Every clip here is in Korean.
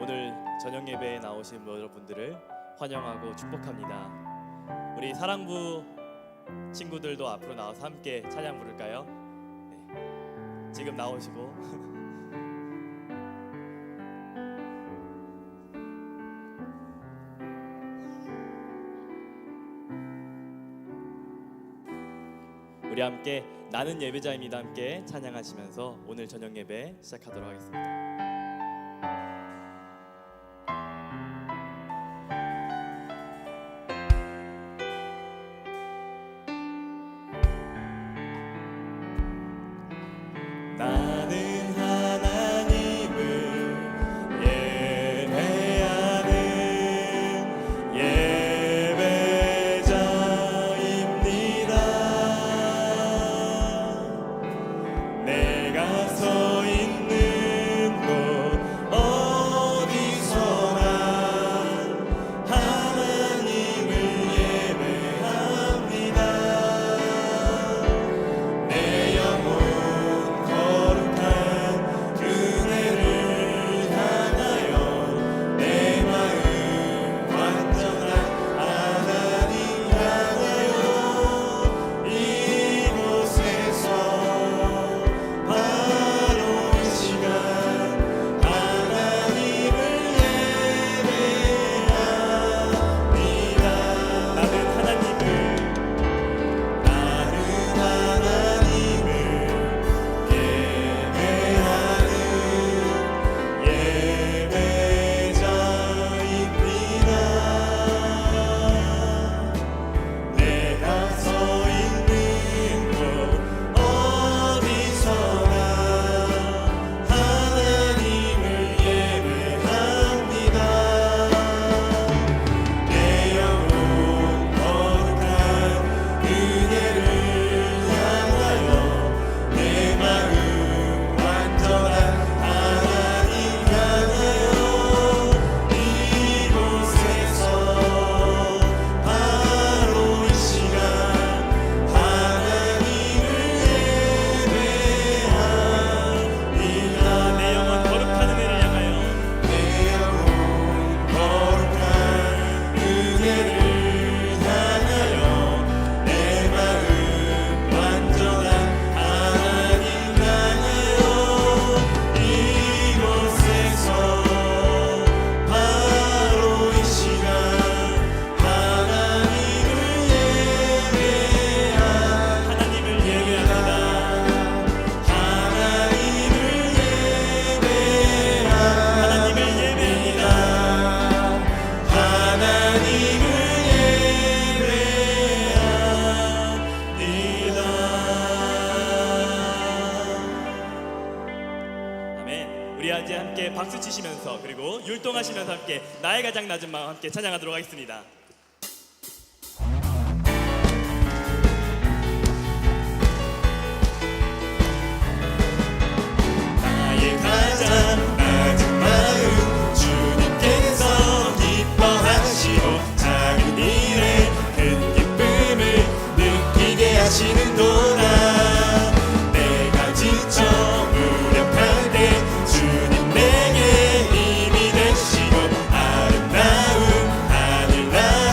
오늘 저녁 예배에 나오신 여러분들을 환영하고 축복합니다. 우리 사랑부 친구들도 앞으로 나와서 함께 찬양 부를까요? 네. 지금 나오시고 우리 함께 나는 예배자입니다 함께 찬양하시면서 오늘 저녁 예배 시작하도록 하겠습니다. 나는 하나님을 예배하는 예배자입니다. 내가 서 있는 곳 어디서나 하나님을 예배합니다. 내 영혼 거룩한 그네를 향하여 내 마음 완전한 하나님 향하여 이곳에서 바로 이 시간 하나님을 예배합니다. 나는 하나님을 예배자입니다. 내가 서 있는 곳 어디서나 하나님을 예배합니다. 내 영혼 거룩한 그네를 향하여 내 마음 완전한 하나님 향하여 이곳에서 바로 이 시간 하나님을 예배합니다. 내 영혼 거룩한 은혜를 향하여 내 영혼 거룩한 은혜를 향하여 내 마음 완전한 하나님 향하여 이곳에서 바로 이 시간 하나님을 예배합니다. 하나님을 예배합니다. 하나님을 예배합니다. 하나님을 예배합니다. 하나님을 예배합니다. 아멘. 우리 이제 함께 박수 치시면서 그리고 율동하시면서 함께 나의 가장 낮은 마음 함께 찬양하도록 하겠습니다. 나의 가장 낮은 마음 주님께서 기뻐하시고 작은 일에 큰 기쁨을 느끼게 하시는도다. 내가 지쳐 무력할 때 주님 내게 힘이 되시고 아름다운 하늘 나라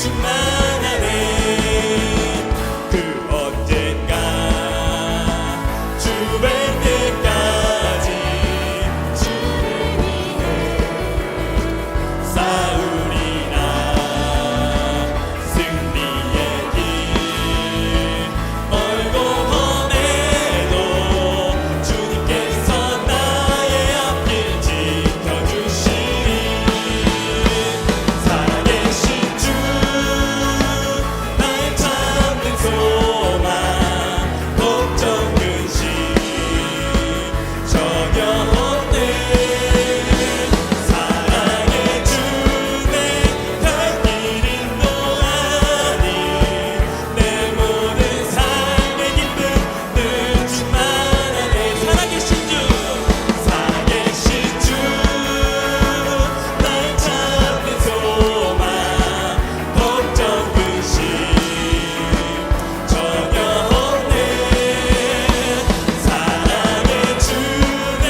충만하네. 그 언젠가 주 뵐 때까지 주를 위해 싸우리라. 승리의 길 멀고 험해도 주님께서 나의 앞길 지켜주시리. 살아계신 주 나의 참된 소망 걱정 근심 전혀 없네. 사랑의 주내 갈 길이 노하니 내 모든 삶의 기쁨 늘 충만하네. 살아계신 주 살아계신 주 나의 참된 소망 걱정 근심 전혀 없네. 사랑의 주내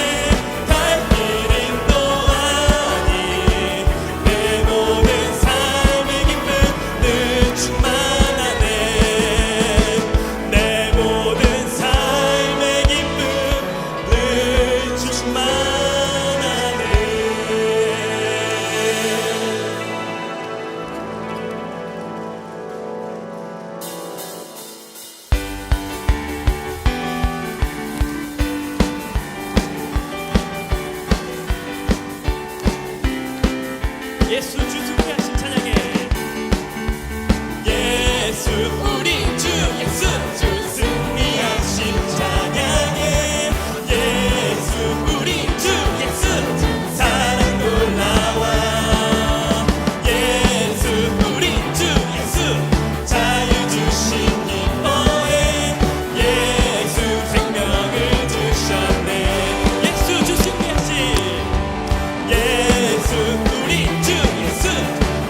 갈 길이 노하니 내 모든 삶의 기쁨 늘 충만하네. 내 모든 삶의 기쁨 늘 충만하네. 예수 주 승리하신 찬양해. 예수 우리 주 예수 주 승리하신 찬양해. 예수 우리 주 예수 사랑 놀라워. 예수 우리 주 예수 자유 주신 기뻐해. 예수 생명을 주셨네. 예수 주 승리하신 예수 우리 주 예수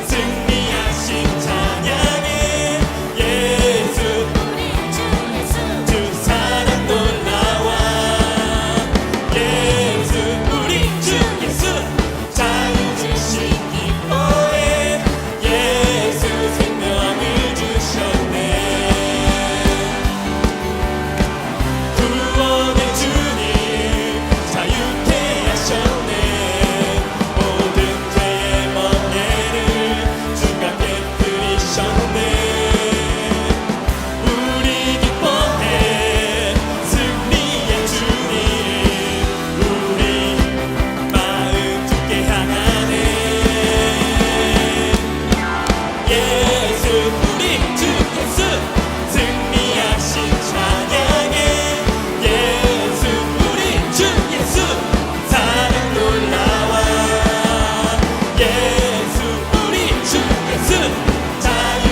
승리하신 찬양해. 예수 우리 주 예수 주 사랑 놀라워. 예수 우리 주 예수 자유 주신 기뻐해. 예수 생명을 주셨네. 구원의 주님 자유케 하셨네. 모든 죄의 멍에를 주가 깨뜨리셨네. 우리 기뻐해 승리의 주님 우리 마음 주께 향하네. 예수 우리 주 예수 승리하신 찬양해. 예수 우리 주 예수 사랑 놀라워. 예수 우리 주 예수 자유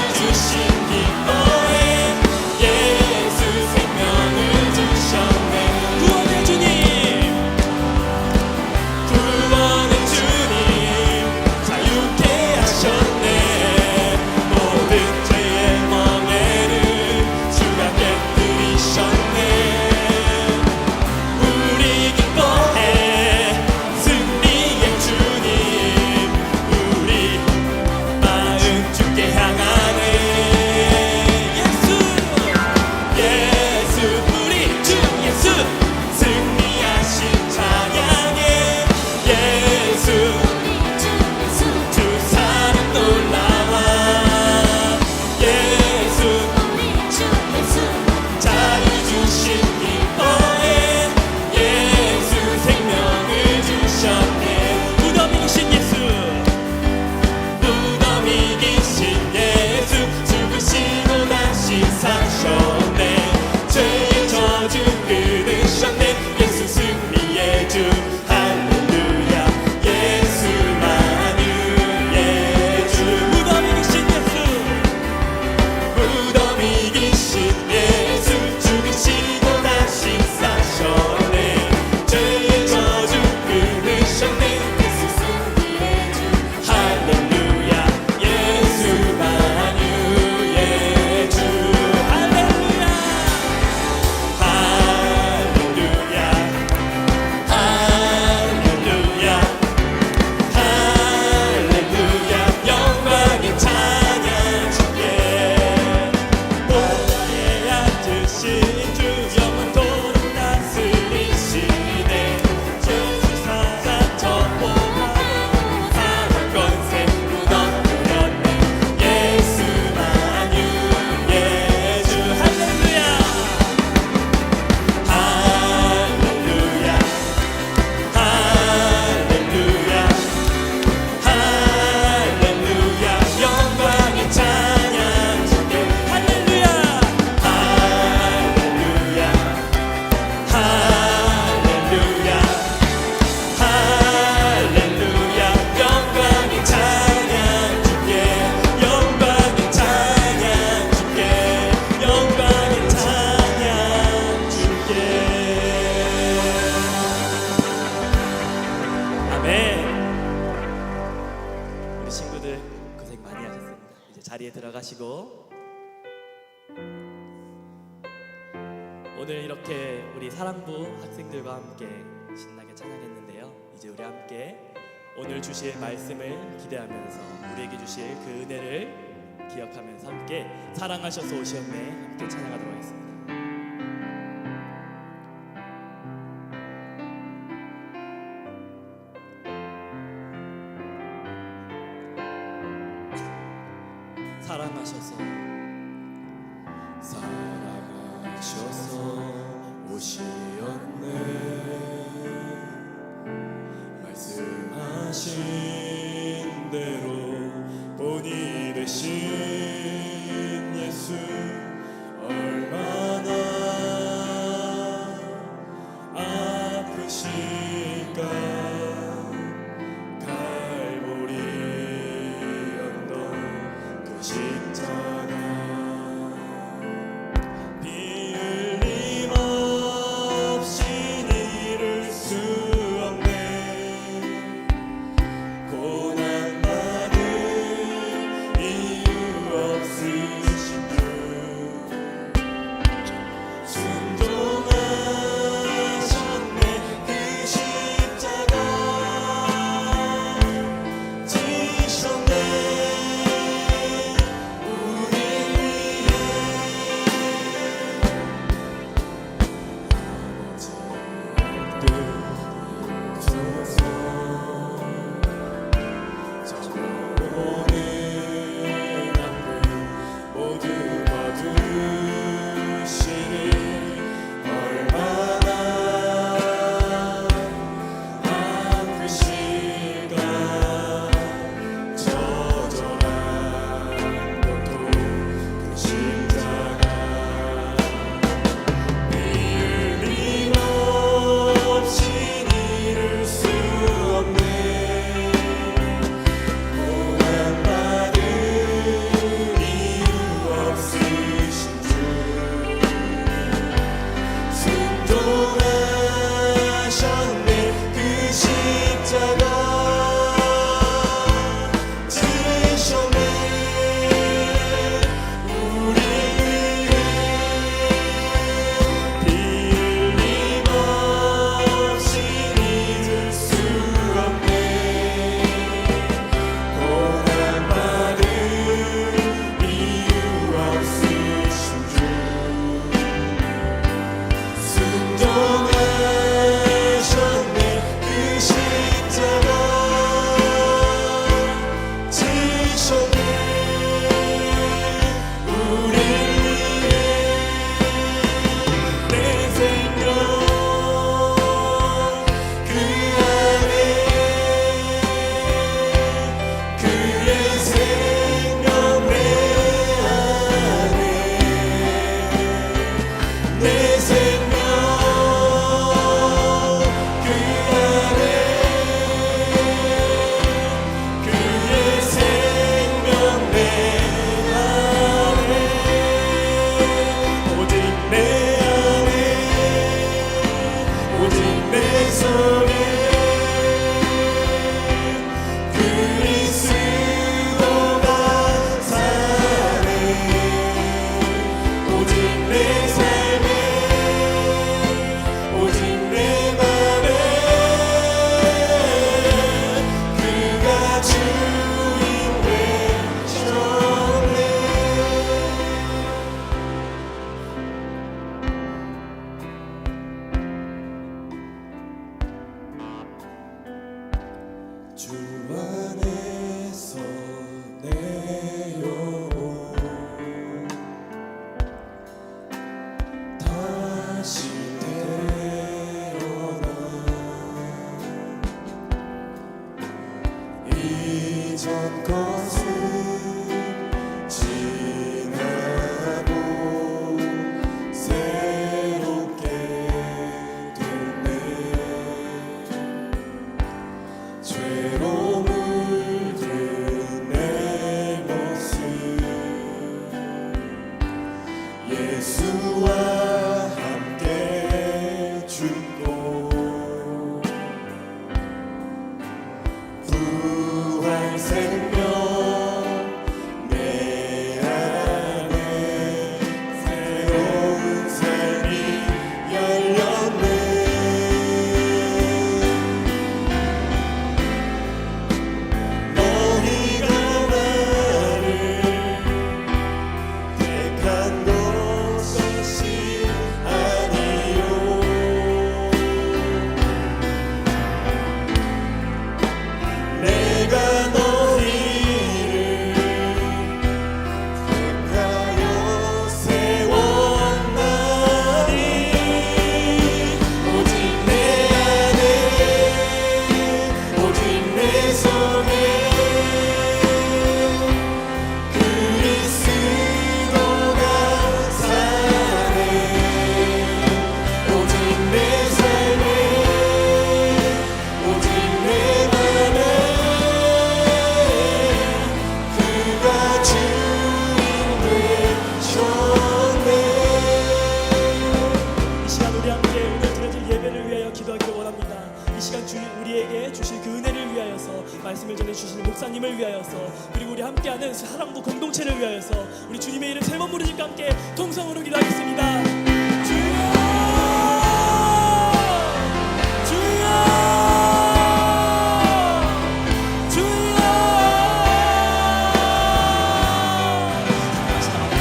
자리에 들어가시고, 오늘 이렇게 우리 사랑부 학생들과 함께 신나게 찬양했는데요. 이제 우리 함께 오늘 주실 말씀을 기대하면서 우리에게 주실 그 은혜를 기억하면서 함께 사랑하셔서 오셨네 함께 찬양하도록 하겠습니다. 사랑하셔서 오시었네. 말씀하신 대로 본이 되신 예수 얼마나 아프실까. 갈보리 언덕 그 십자가 비 흘림 없이 이룰 수 없네. 고난받을 이유 없으신 주 순종하셨네. 그 십자가 지셨네. 우리 위해 아버지 저버오는 아픔 모두 거두시니 얼마나 아프실까. 처절한 고통 그 십자가 비 흘림 없이 이룰 수 없네. 고난받을 이유 없으신 주 순종하셨네. 그 십자가 지셨네. 우리 위해 비 흘림 없이 잊을 수 없네. 고난받을 이유 없으신 주 순종하셨네. 그 십자가 지셨네. 우리 위해 내 생명 그 안에 그의 생명 내 안에 내 생명 그 안에 그의 생명 내 안에 오직 내 안에 오직 내 속에 그리스도가 사네. 오직 내 삶에 오직 내 맘에 그가 주인 되셨네. 주 안에서 내 영혼 다시 태어나 이전 것은 지나고 새롭게 됐네. 죄로 물든 내 모습 예수와 함께 죽고 부활 생명 내 목사님을 위하여서, 그리고 우리 함께하는 사랑부 공동체를 위하여서 우리 주님의 이름 세 번 부르짖고 함께 통성으로 기도하겠습니다. 주여, 주여, 주여.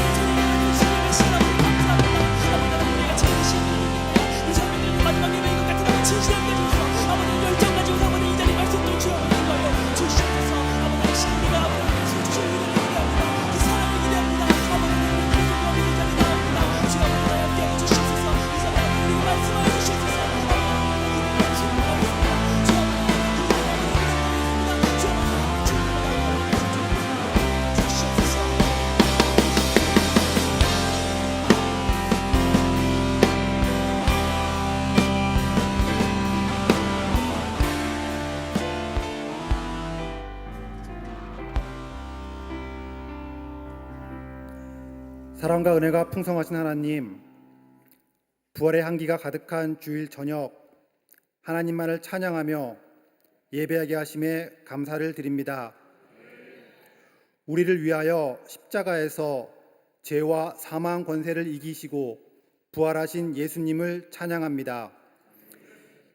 주님의 사랑을 감사합니다. 아버지, 우리가 찾으신 우리 삶의 마지막 예배인 것 같은 아버지, 진실함 가지고서 아버지 열정 가지고서 아버지 이 자리 말씀도 주여 주여 주시옵소서. 아버지 신비가 아버지 주신 은혜를 기대합니다. 그 사랑을 기대합니다. 아버지 우리 기도하는 이 자리 나옵니다. 주여 아버지 함께 해주시옵소서. 이 자리에 우리 말씀을 해주시옵소서. 사랑과 은혜가 풍성하신 하나님, 부활의 향기가 가득한 주일 저녁, 하나님만을 찬양하며 예배하게 하심에 감사를 드립니다. 우리를 위하여 십자가에서 죄와 사망 권세를 이기시고 부활하신 예수님을 찬양합니다.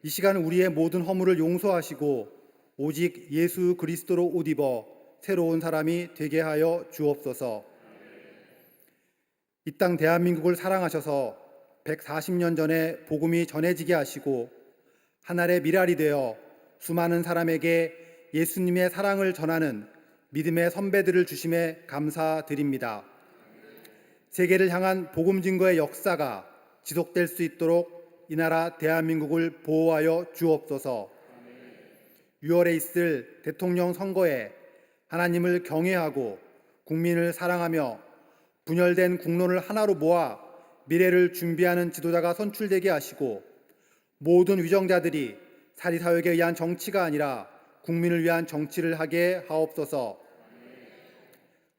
이 시간 우리의 모든 허물을 용서하시고 오직 예수 그리스도로 옷 입어 새로운 사람이 되게 하여 주옵소서. 이 땅 대한민국을 사랑하셔서 140년 전에 복음이 전해지게 하시고 하늘의 미랄이 되어 수많은 사람에게 예수님의 사랑을 전하는 믿음의 선배들을 주심에 감사드립니다. 세계를 향한 복음 증거의 역사가 지속될 수 있도록 이 나라 대한민국을 보호하여 주옵소서. 6월에 있을 대통령 선거에 하나님을 경외하고 국민을 사랑하며 분열된 국론을 하나로 모아 미래를 준비하는 지도자가 선출되게 하시고 모든 위정자들이 사리사욕에 의한 정치가 아니라 국민을 위한 정치를 하게 하옵소서.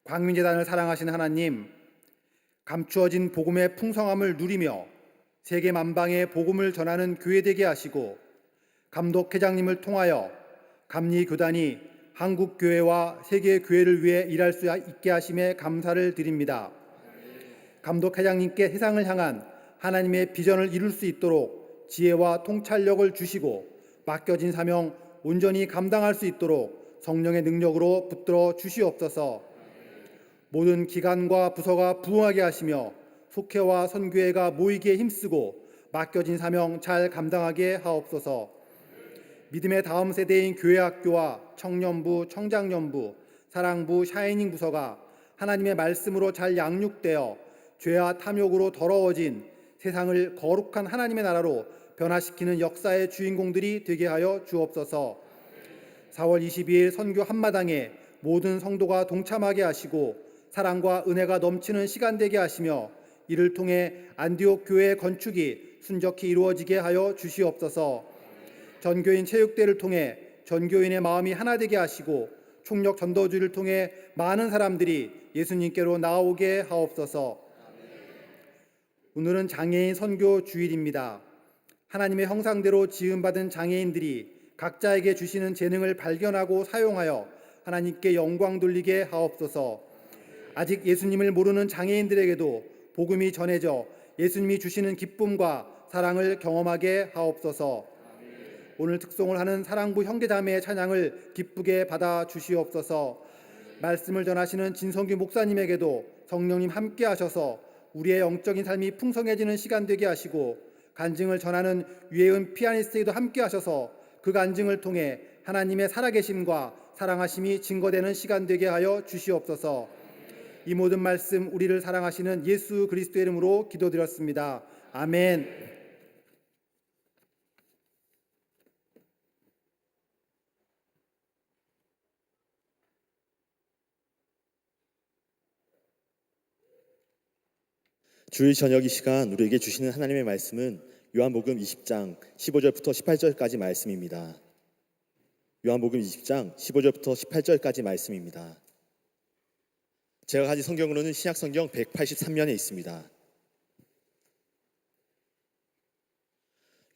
광민재단을 사랑하신 하나님, 감추어진 복음의 풍성함을 누리며 세계 만방에 복음을 전하는 교회 되게 하시고 감독회장님을 통하여 감리교단이 한국교회와 세계교회를 위해 일할 수 있게 하심에 감사를 드립니다. 감독회장님께 세상을 향한 하나님의 비전을 이룰 수 있도록 지혜와 통찰력을 주시고 맡겨진 사명 온전히 감당할 수 있도록 성령의 능력으로 붙들어 주시옵소서. 모든 기관과 부서가 부흥하게 하시며 속회와 선교회가 모이기에 힘쓰고 맡겨진 사명 잘 감당하게 하옵소서. 믿음의 다음 세대인 교회학교와 청년부, 청장년부, 사랑부, 샤이닝 부서가 하나님의 말씀으로 잘 양육되어 죄와 탐욕으로 더러워진 세상을 거룩한 하나님의 나라로 변화시키는 역사의 주인공들이 되게 하여 주옵소서. 4월 22일 선교 한마당에 모든 성도가 동참하게 하시고 사랑과 은혜가 넘치는 시간 되게 하시며 이를 통해 안디옥 교회의 건축이 순적히 이루어지게 하여 주시옵소서. 전교인 체육대를 통해 전교인의 마음이 하나 되게 하시고 총력 전도주를 통해 많은 사람들이 예수님께로 나오게 하옵소서. 오늘은 장애인 선교 주일입니다. 하나님의 형상대로 지음받은 장애인들이 각자에게 주시는 재능을 발견하고 사용하여 하나님께 영광 돌리게 하옵소서. 아직 예수님을 모르는 장애인들에게도 복음이 전해져 예수님이 주시는 기쁨과 사랑을 경험하게 하옵소서. 오늘 특송을 하는 사랑부 형제자매의 찬양을 기쁘게 받아 주시옵소서. 말씀을 전하시는 진성규 목사님에게도 성령님 함께 하셔서 우리의 영적인 삶이 풍성해지는 시간 되게 하시고 간증을 전하는 유혜은 피아니스트에도 함께 하셔서 그 간증을 통해 하나님의 살아계심과 사랑하심이 증거되는 시간 되게 하여 주시옵소서. 이 모든 말씀 우리를 사랑하시는 예수 그리스도의 이름으로 기도드렸습니다. 아멘. 주일 저녁 이 시간 우리에게 주시는 하나님의 말씀은 요한복음 20장 15절부터 18절까지 말씀입니다. 요한복음 20장 15절부터 18절까지 말씀입니다. 제가 가진 성경으로는 신약성경 183면에 있습니다.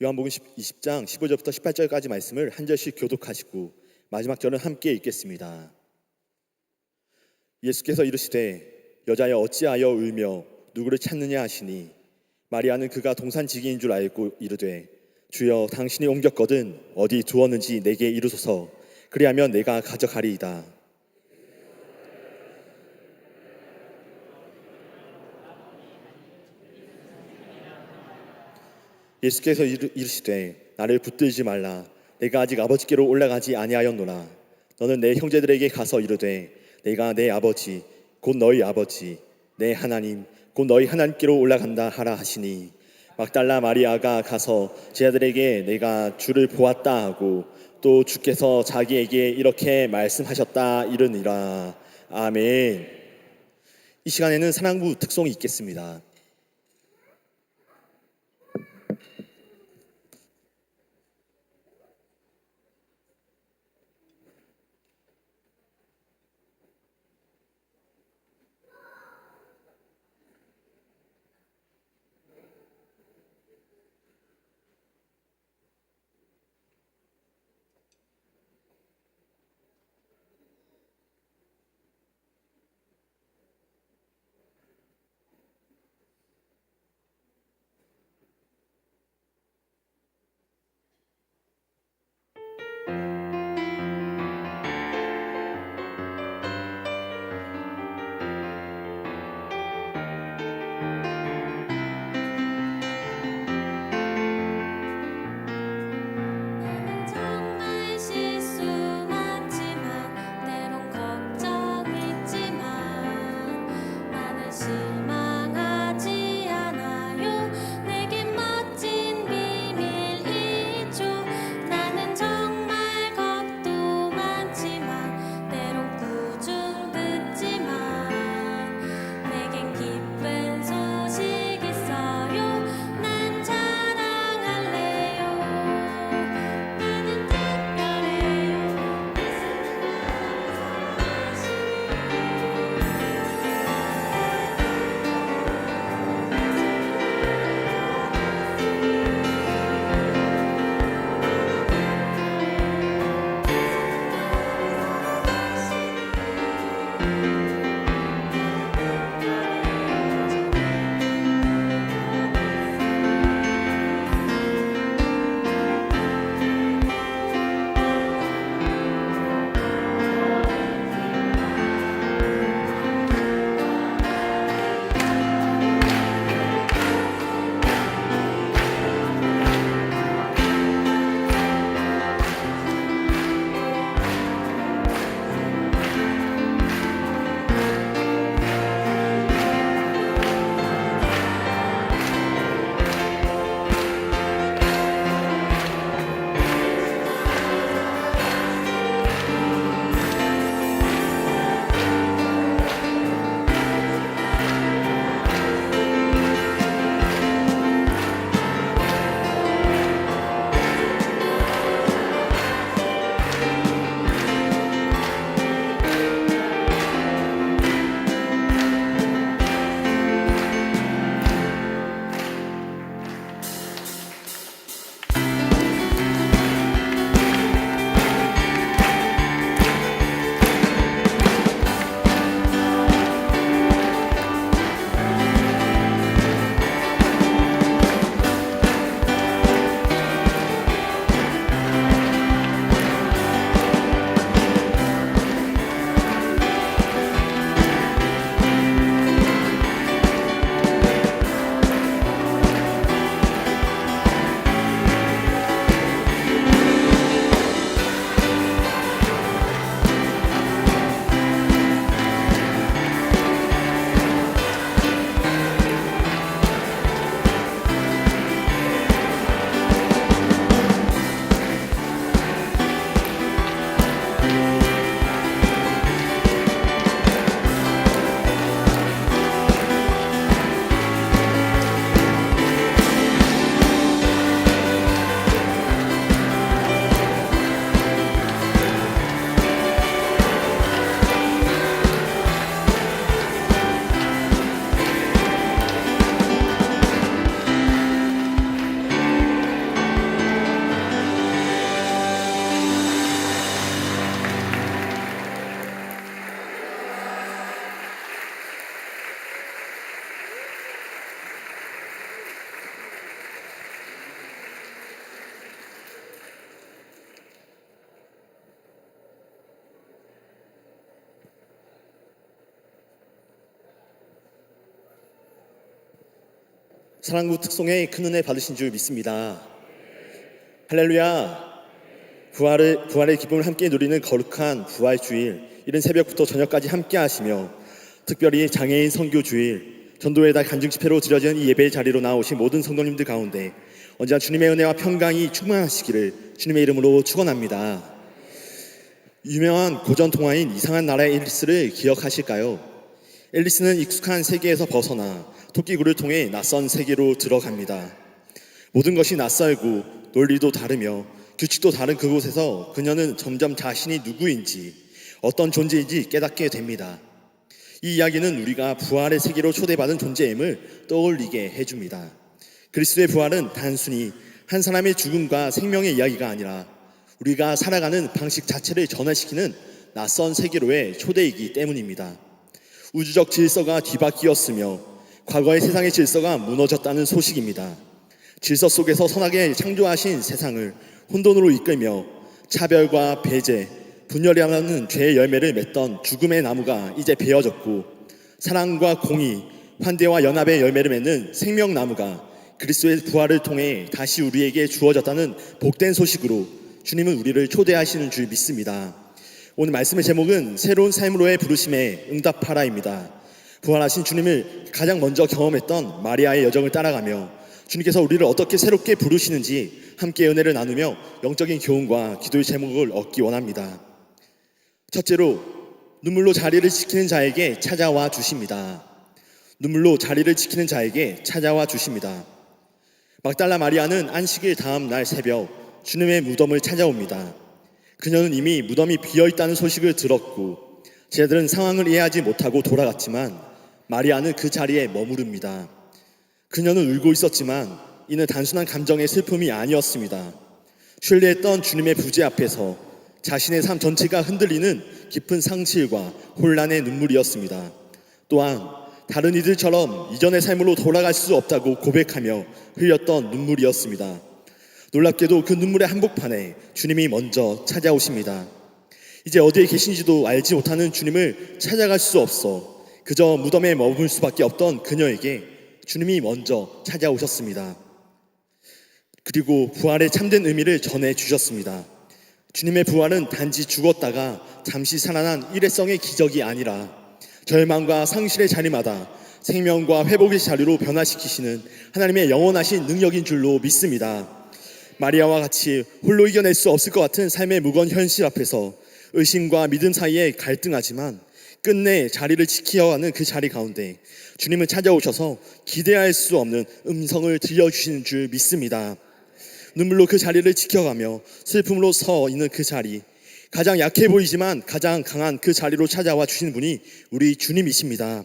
요한복음 20장 15절부터 18절까지 말씀을 한 절씩 교독하시고 마지막 절은 함께 읽겠습니다. 예수께서 이르시되 여자여 어찌하여 울며 누구를 찾느냐 하시니 마리아는 그가 동산지기인 줄 알고 이르되 주여 당신이 옮겼거든 어디 두었는지 내게 이르소서 그리하면 내가 가져가리이다. 예수께서 이르시되 나를 붙들지 말라 내가 아직 아버지께로 올라가지 아니하였노라. 너는 내 형제들에게 가서 이르되 내가 내 아버지 곧 너희 아버지 내 하나님 곧 너희 하나님께로 올라간다 하라 하시니 막달라 마리아가 가서 제자들에게 내가 주를 보았다 하고 또 주께서 자기에게 이렇게 말씀하셨다 이르니라. 아멘. 이 시간에는 사랑부 특송이 있겠습니다. 사랑부 특송에 큰 은혜 받으신 줄 믿습니다. 할렐루야. 부활의 기쁨을 함께 누리는 거룩한 부활 주일, 이른 새벽부터 저녁까지 함께 하시며 특별히 장애인 선교 주일, 전도의 달 간증 집회로 드려지는 이 예배의 자리로 나오신 모든 성도님들 가운데 언제나 주님의 은혜와 평강이 충만하시기를 주님의 이름으로 축원합니다. 유명한 고전 동화인 이상한 나라의 앨리스를 기억하실까요? 앨리스는 익숙한 세계에서 벗어나 토끼굴을 통해 낯선 세계로 들어갑니다. 모든 것이 낯설고 논리도 다르며 규칙도 다른 그곳에서 그녀는 점점 자신이 누구인지 어떤 존재인지 깨닫게 됩니다. 이 이야기는 우리가 부활의 세계로 초대받은 존재임을 떠올리게 해줍니다. 그리스도의 부활은 단순히 한 사람의 죽음과 생명의 이야기가 아니라 우리가 살아가는 방식 자체를 전환시키는 낯선 세계로의 초대이기 때문입니다. 우주적 질서가 뒤바뀌었으며 과거의 세상의 질서가 무너졌다는 소식입니다. 질서 속에서 선하게 창조하신 세상을 혼돈으로 이끌며 차별과 배제, 분열이라는 죄의 열매를 맺던 죽음의 나무가 이제 베어졌고 사랑과 공의, 환대와 연합의 열매를 맺는 생명나무가 그리스도의 부활을 통해 다시 우리에게 주어졌다는 복된 소식으로 주님은 우리를 초대하시는 줄 믿습니다. 오늘 말씀의 제목은 새로운 삶으로의 부르심에 응답하라입니다. 부활하신 주님을 가장 먼저 경험했던 마리아의 여정을 따라가며 주님께서 우리를 어떻게 새롭게 부르시는지 함께 은혜를 나누며 영적인 교훈과 기도의 제목을 얻기 원합니다. 첫째로, 눈물로 자리를 지키는 자에게 찾아와 주십니다. 눈물로 자리를 지키는 자에게 찾아와 주십니다. 막달라 마리아는 안식일 다음 날 새벽 주님의 무덤을 찾아옵니다. 그녀는 이미 무덤이 비어있다는 소식을 들었고 제자들은 상황을 이해하지 못하고 돌아갔지만 마리아는 그 자리에 머무릅니다. 그녀는 울고 있었지만 이는 단순한 감정의 슬픔이 아니었습니다. 신뢰했던 주님의 부재 앞에서 자신의 삶 전체가 흔들리는 깊은 상실과 혼란의 눈물이었습니다. 또한 다른 이들처럼 이전의 삶으로 돌아갈 수 없다고 고백하며 흘렸던 눈물이었습니다. 놀랍게도 그 눈물의 한복판에 주님이 먼저 찾아오십니다. 이제 어디에 계신지도 알지 못하는 주님을 찾아갈 수 없어 그저 무덤에 머물 수밖에 없던 그녀에게 주님이 먼저 찾아오셨습니다. 그리고 부활의 참된 의미를 전해주셨습니다. 주님의 부활은 단지 죽었다가 잠시 살아난 일회성의 기적이 아니라 절망과 상실의 자리마다 생명과 회복의 자리로 변화시키시는 하나님의 영원하신 능력인 줄로 믿습니다. 마리아와 같이 홀로 이겨낼 수 없을 것 같은 삶의 무거운 현실 앞에서 의심과 믿음 사이에 갈등하지만 끝내 자리를 지켜가는 그 자리 가운데 주님은 찾아오셔서 기대할 수 없는 음성을 들려주시는 줄 믿습니다. 눈물로 그 자리를 지켜가며 슬픔으로 서 있는 그 자리, 가장 약해 보이지만 가장 강한 그 자리로 찾아와 주시는 분이 우리 주님이십니다.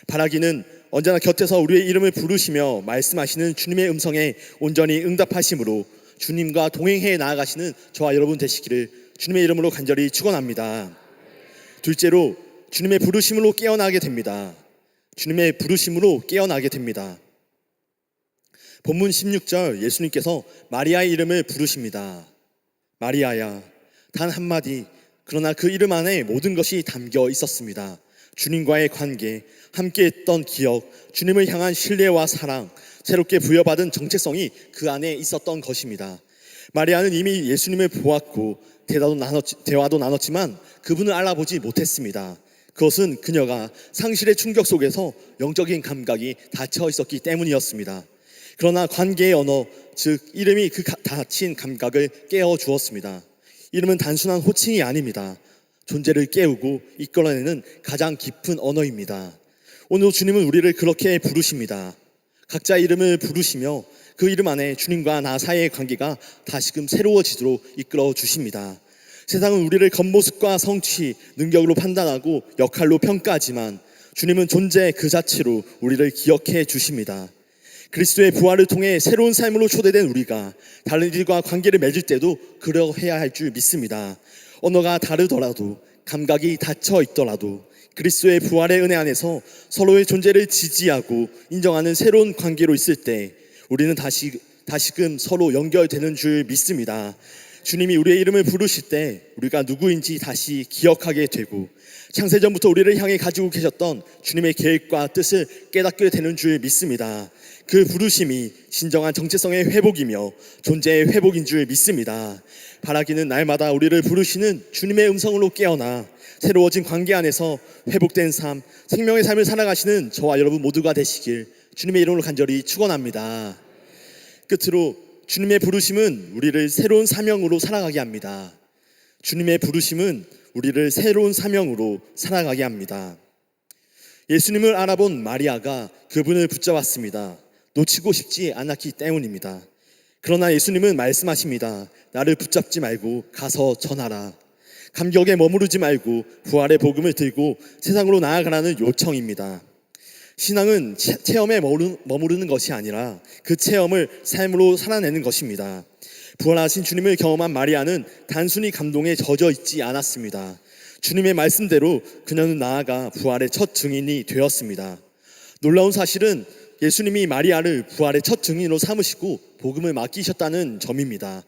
바라기는 언제나 곁에서 우리의 이름을 부르시며 말씀하시는 주님의 음성에 온전히 응답하심으로 주님과 동행해 나아가시는 저와 여러분 되시기를 주님의 이름으로 간절히 축원합니다. 둘째로, 주님의 부르심으로 깨어나게 됩니다. 주님의 부르심으로 깨어나게 됩니다. 본문 16절 예수님께서 마리아의 이름을 부르십니다. 마리아야. 단 한마디, 그러나 그 이름 안에 모든 것이 담겨 있었습니다. 주님과의 관계, 함께했던 기억, 주님을 향한 신뢰와 사랑, 새롭게 부여받은 정체성이 그 안에 있었던 것입니다. 마리아는 이미 예수님을 보았고 대화도 나눴지만 그분을 알아보지 못했습니다. 그것은 그녀가 상실의 충격 속에서 영적인 감각이 닫혀 있었기 때문이었습니다. 그러나 관계의 언어, 즉 이름이 그 닫힌 감각을 깨워 주었습니다. 이름은 단순한 호칭이 아닙니다. 존재를 깨우고 이끌어내는 가장 깊은 언어입니다. 오늘 주님은 우리를 그렇게 부르십니다. 각자 이름을 부르시며 그 이름 안에 주님과 나 사이의 관계가 다시금 새로워지도록 이끌어 주십니다. 세상은 우리를 겉모습과 성취, 능력으로 판단하고 역할로 평가하지만 주님은 존재 그 자체로 우리를 기억해 주십니다. 그리스도의 부활을 통해 새로운 삶으로 초대된 우리가 다른 이들과 관계를 맺을 때도 그러해야 할 줄 믿습니다. 언어가 다르더라도 감각이 닫혀 있더라도 그리스도의 부활의 은혜 안에서 서로의 존재를 지지하고 인정하는 새로운 관계로 있을 때 우리는 다시금 서로 연결되는 줄 믿습니다. 주님이 우리의 이름을 부르실 때 우리가 누구인지 다시 기억하게 되고 창세전부터 우리를 향해 가지고 계셨던 주님의 계획과 뜻을 깨닫게 되는 줄 믿습니다. 그 부르심이 진정한 정체성의 회복이며 존재의 회복인 줄 믿습니다. 바라기는 날마다 우리를 부르시는 주님의 음성으로 깨어나 새로워진 관계 안에서 회복된 삶, 생명의 삶을 살아가시는 저와 여러분 모두가 되시길 주님의 이름으로 간절히 축원합니다. 끝으로 주님의 부르심은 우리를 새로운 사명으로 살아가게 합니다. 주님의 부르심은 우리를 새로운 사명으로 살아가게 합니다. 예수님을 알아본 마리아가 그분을 붙잡았습니다. 놓치고 싶지 않았기 때문입니다. 그러나 예수님은 말씀하십니다. 나를 붙잡지 말고 가서 전하라. 감격에 머무르지 말고 부활의 복음을 들고 세상으로 나아가라는 요청입니다. 신앙은 체험에 머무르는 것이 아니라 그 체험을 삶으로 살아내는 것입니다. 부활하신 주님을 경험한 마리아는 단순히 감동에 젖어 있지 않았습니다. 주님의 말씀대로 그녀는 나아가 부활의 첫 증인이 되었습니다. 놀라운 사실은 예수님이 마리아를 부활의 첫 증인으로 삼으시고 복음을 맡기셨다는 점입니다.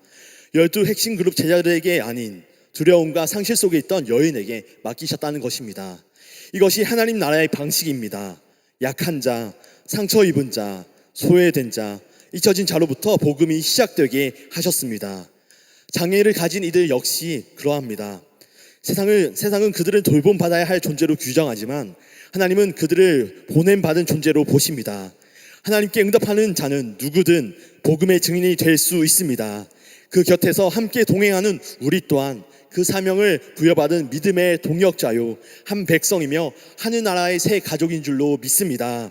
12 핵심 그룹 제자들에게 아닌 두려움과 상실 속에 있던 여인에게 맡기셨다는 것입니다. 이것이 하나님 나라의 방식입니다. 약한 자, 상처 입은 자, 소외된 자, 잊혀진 자로부터 복음이 시작되게 하셨습니다. 장애를 가진 이들 역시 그러합니다. 세상은 그들을 돌봄받아야 할 존재로 규정하지만 하나님은 그들을 보냄받은 존재로 보십니다. 하나님께 응답하는 자는 누구든 복음의 증인이 될 수 있습니다. 그 곁에서 함께 동행하는 우리 또한 그 사명을 부여받은 믿음의 동역자요 한 백성이며 하늘나라의 새 가족인 줄로 믿습니다.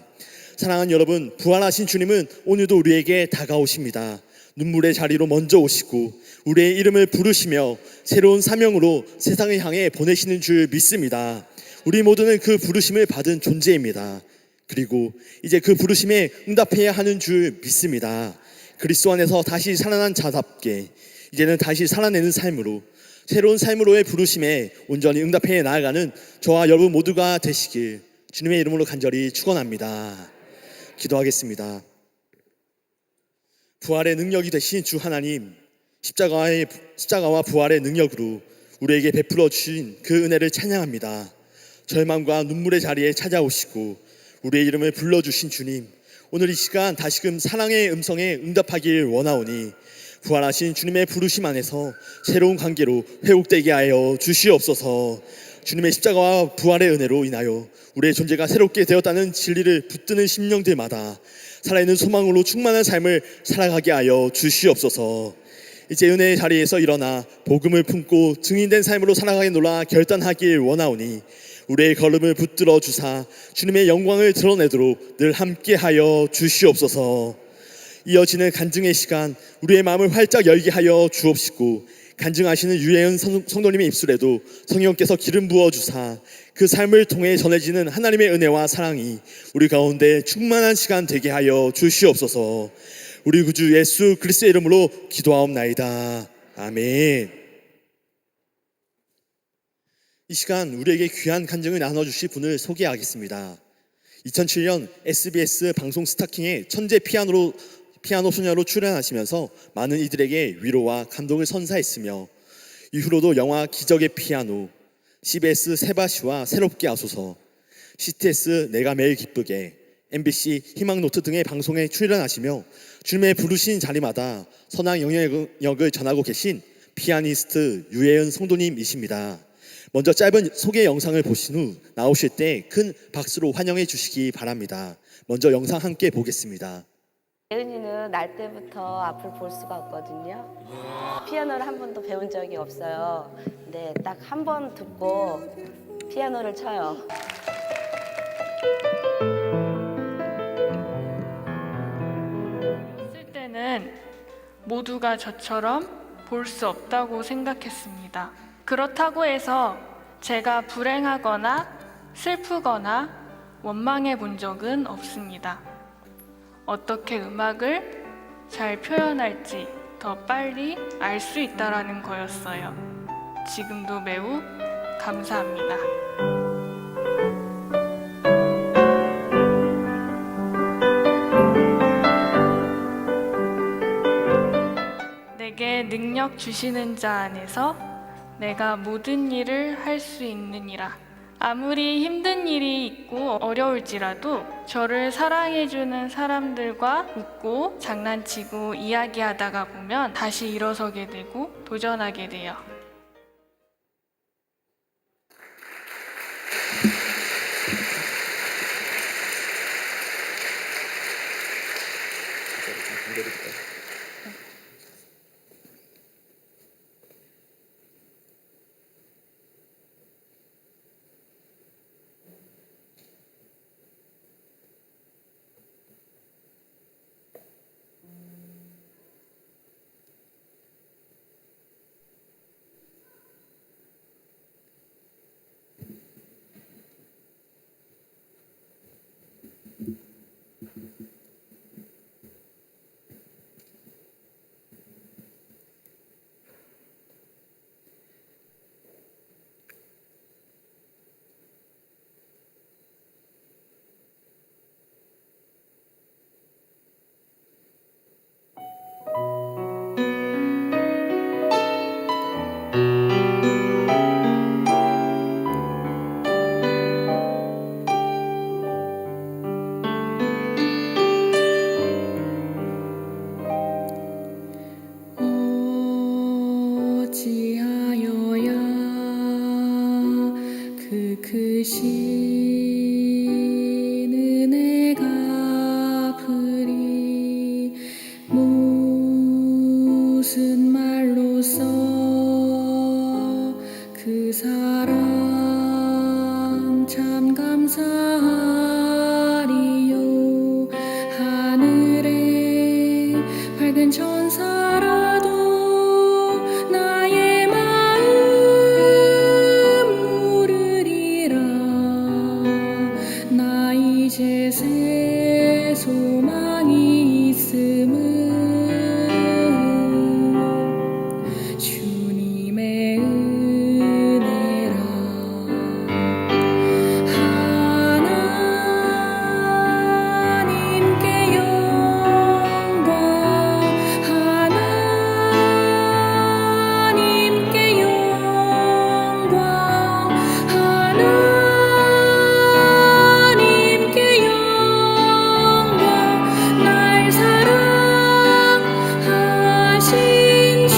사랑하는 여러분, 부활하신 주님은 오늘도 우리에게 다가오십니다. 눈물의 자리로 먼저 오시고 우리의 이름을 부르시며 새로운 사명으로 세상을 향해 보내시는 줄 믿습니다. 우리 모두는 그 부르심을 받은 존재입니다. 그리고 이제 그 부르심에 응답해야 하는 줄 믿습니다. 그리스도 안에서 다시 살아난 자답게 이제는 다시 살아내는 삶으로 새로운 삶으로의 부르심에 온전히 응답해 나아가는 저와 여러분 모두가 되시길 주님의 이름으로 간절히 축원합니다. 기도하겠습니다. 부활의 능력이 되신 주 하나님, 십자가와 부활의 능력으로 우리에게 베풀어 주신 그 은혜를 찬양합니다. 절망과 눈물의 자리에 찾아오시고 우리의 이름을 불러주신 주님, 오늘 이 시간 다시금 사랑의 음성에 응답하길 원하오니 부활하신 주님의 부르심 안에서 새로운 관계로 회복되게 하여 주시옵소서. 주님의 십자가와 부활의 은혜로 인하여 우리의 존재가 새롭게 되었다는 진리를 붙드는 심령들마다 살아있는 소망으로 충만한 삶을 살아가게 하여 주시옵소서. 이제 은혜의 자리에서 일어나 복음을 품고 증인된 삶으로 살아가겠노라 결단하길 원하오니 우리의 걸음을 붙들어 주사 주님의 영광을 드러내도록 늘 함께하여 주시옵소서. 이어지는 간증의 시간 우리의 마음을 활짝 열게 하여 주옵시고 간증하시는 유혜은 성도님의 입술에도 성령께서 기름 부어 주사 그 삶을 통해 전해지는 하나님의 은혜와 사랑이 우리 가운데 충만한 시간 되게 하여 주시옵소서. 우리 구주 예수 그리스도의 이름으로 기도하옵나이다. 아멘. 이 시간 우리에게 귀한 간증을 나눠주실 분을 소개하겠습니다. 2007년 SBS 방송 스타킹에 천재 피아노 소녀로 출연하시면서 많은 이들에게 위로와 감동을 선사했으며 이후로도 영화 기적의 피아노, CBS 세바시와 새롭게 하소서, CTS 내가 매일 기쁘게, MBC 희망노트 등의 방송에 출연하시며 주님의 부르신 자리마다 선한 영향력을 전하고 계신 피아니스트 유혜은 성도님이십니다. 먼저 짧은 소개 영상을 보신 후 나오실 때 큰 박수로 환영해 주시기 바랍니다. 먼저 영상 함께 보겠습니다. 예은이는 날 때부터 앞을 볼 수가 없거든요. 피아노를 한 번도 배운 적이 없어요. 근데 딱 한 번 듣고 피아노를 쳐요. 쓸 때는 모두가 저처럼 볼 수 없다고 생각했습니다. 그렇다고 해서 제가 불행하거나 슬프거나 원망해 본 적은 없습니다. 어떻게 음악을 잘 표현할지 더 빨리 알 수 있다라는 거였어요. 지금도 매우 감사합니다. 내게 능력 능력 주시는 자 안에서 내가 모든 일을 할 수 있느니라. 아무리 힘든 일이 있고 어려울지라도 저를 사랑해주는 사람들과 웃고 장난치고 이야기하다가 보면 다시 일어서게 되고 도전하게 돼요. 어찌하여야 그 크신 은혜가 갚으리. 무슨 말로써 그 사랑 참 감사하리요. 하늘에 밝은 천사라도 나의 마음 모르리라. 나 이제 새 소망이 있음을 주님의 은혜라. 하나님께 영광, 하나님께 영광, 하나님께 영광. 날 사랑하신 주,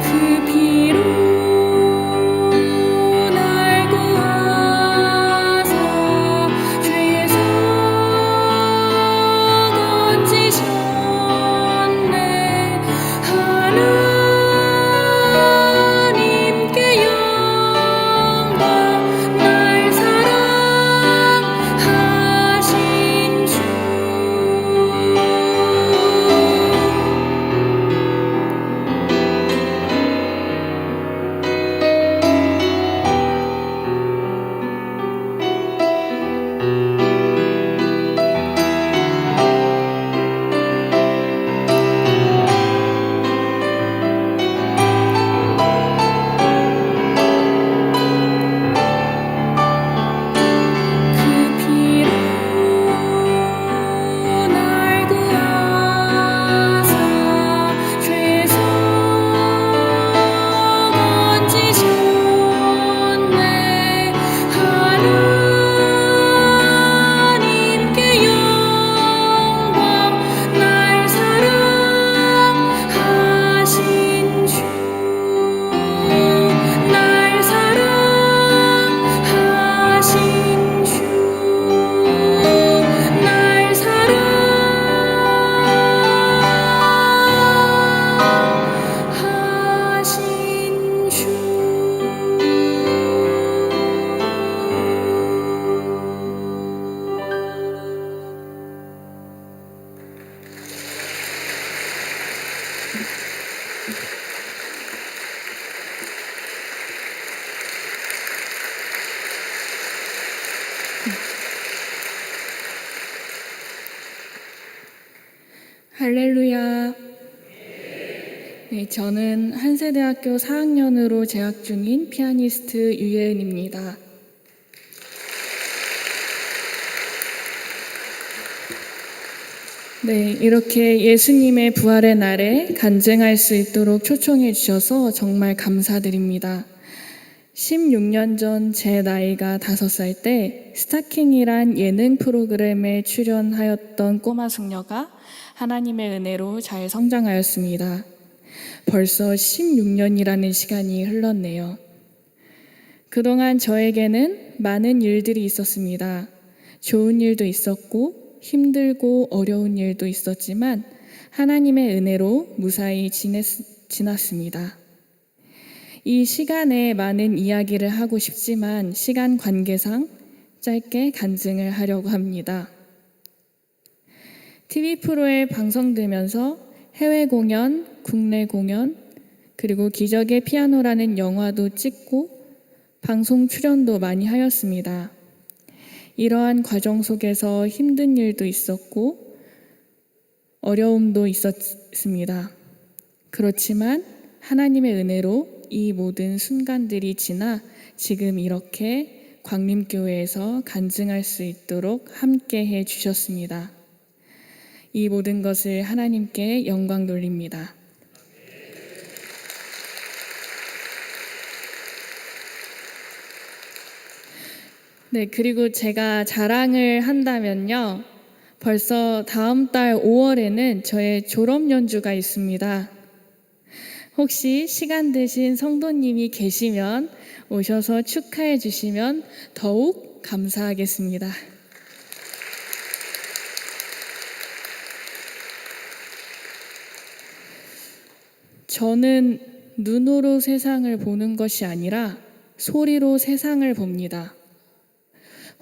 그 피로 날 구하사 죄에서 건지셨네. 하나님께 영광. 날 사랑하신 주. 그 피로 날 구하사 죄에서 건지셨네. 하나님께 영광. 날 사랑하신 주, 날 사랑하신 주, 날 사랑하신 주. 할렐루야. 네, 저는 한세대학교 4학년으로 재학 중인 피아니스트 유예은입니다. 네, 이렇게 예수님의 부활의 날에 간증할 수 있도록 초청해 주셔서 정말 감사드립니다. 16년 전 제 나이가 5살 때 스타킹이란 예능 프로그램에 출연하였던 꼬마 숙녀가 하나님의 은혜로 잘 성장하였습니다. 벌써 16년이라는 시간이 흘렀네요. 그동안 저에게는 많은 일들이 있었습니다. 좋은 일도 있었고 힘들고 어려운 일도 있었지만 하나님의 은혜로 무사히 지났습니다. 이 시간에 많은 이야기를 하고 싶지만 시간 관계상 짧게 간증을 하려고 합니다. TV 프로에 방송되면서 해외 공연, 국내 공연, 그리고 기적의 피아노라는 영화도 찍고 방송 출연도 많이 하였습니다. 이러한 과정 속에서 힘든 일도 있었고 어려움도 있었습니다. 그렇지만 하나님의 은혜로 이 모든 순간들이 지나 지금 이렇게 광림교회에서 간증할 수 있도록 함께 해 주셨습니다. 이 모든 것을 하나님께 영광 돌립니다. 네, 그리고 제가 자랑을 한다면요. 벌써 다음 달 5월에는 저의 졸업 연주가 있습니다. 혹시 시간 되신 성도님이 계시면 오셔서 축하해 주시면 더욱 감사하겠습니다. 저는 눈으로 세상을 보는 것이 아니라 소리로 세상을 봅니다.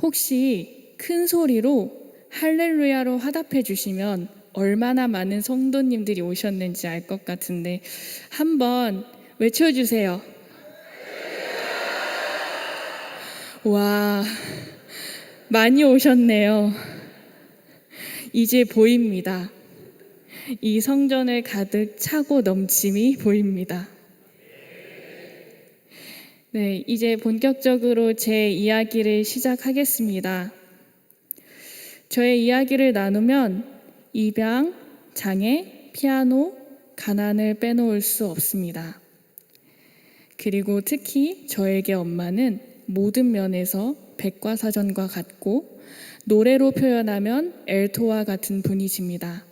혹시 큰 소리로 할렐루야로 화답해 주시면 얼마나 많은 성도님들이 오셨는지 알 것 같은데 한번 외쳐주세요. 와, 많이 오셨네요. 이제 보입니다. 이 성전을 가득 차고 넘침이 보입니다. 네, 이제 본격적으로 제 이야기를 시작하겠습니다. 저의 이야기를 나누면 입양, 장애, 피아노, 가난을 빼놓을 수 없습니다. 그리고 특히 저에게 엄마는 모든 면에서 백과사전과 같고 노래로 표현하면 엘토와 같은 분이십니다.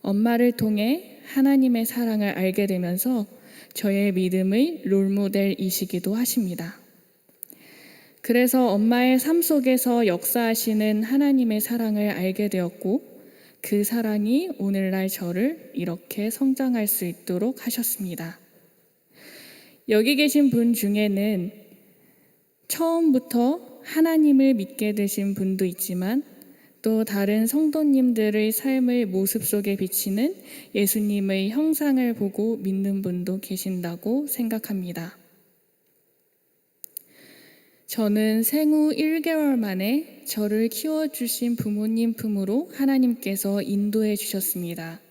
엄마를 통해 하나님의 사랑을 알게 되면서 저의 믿음의 롤모델이시기도 하십니다. 그래서 엄마의 삶 속에서 역사하시는 하나님의 사랑을 알게 되었고 그 사랑이 오늘날 저를 이렇게 성장할 수 있도록 하셨습니다. 여기 계신 분 중에는 처음부터 하나님을 믿게 되신 분도 있지만 또 다른 성도님들의 삶의 모습 속에 비치는 예수님의 형상을 보고 믿는 분도 계신다고 생각합니다. 저는 생후 1개월 만에 저를 키워주신 부모님 품으로 하나님께서 인도해 주셨습니다.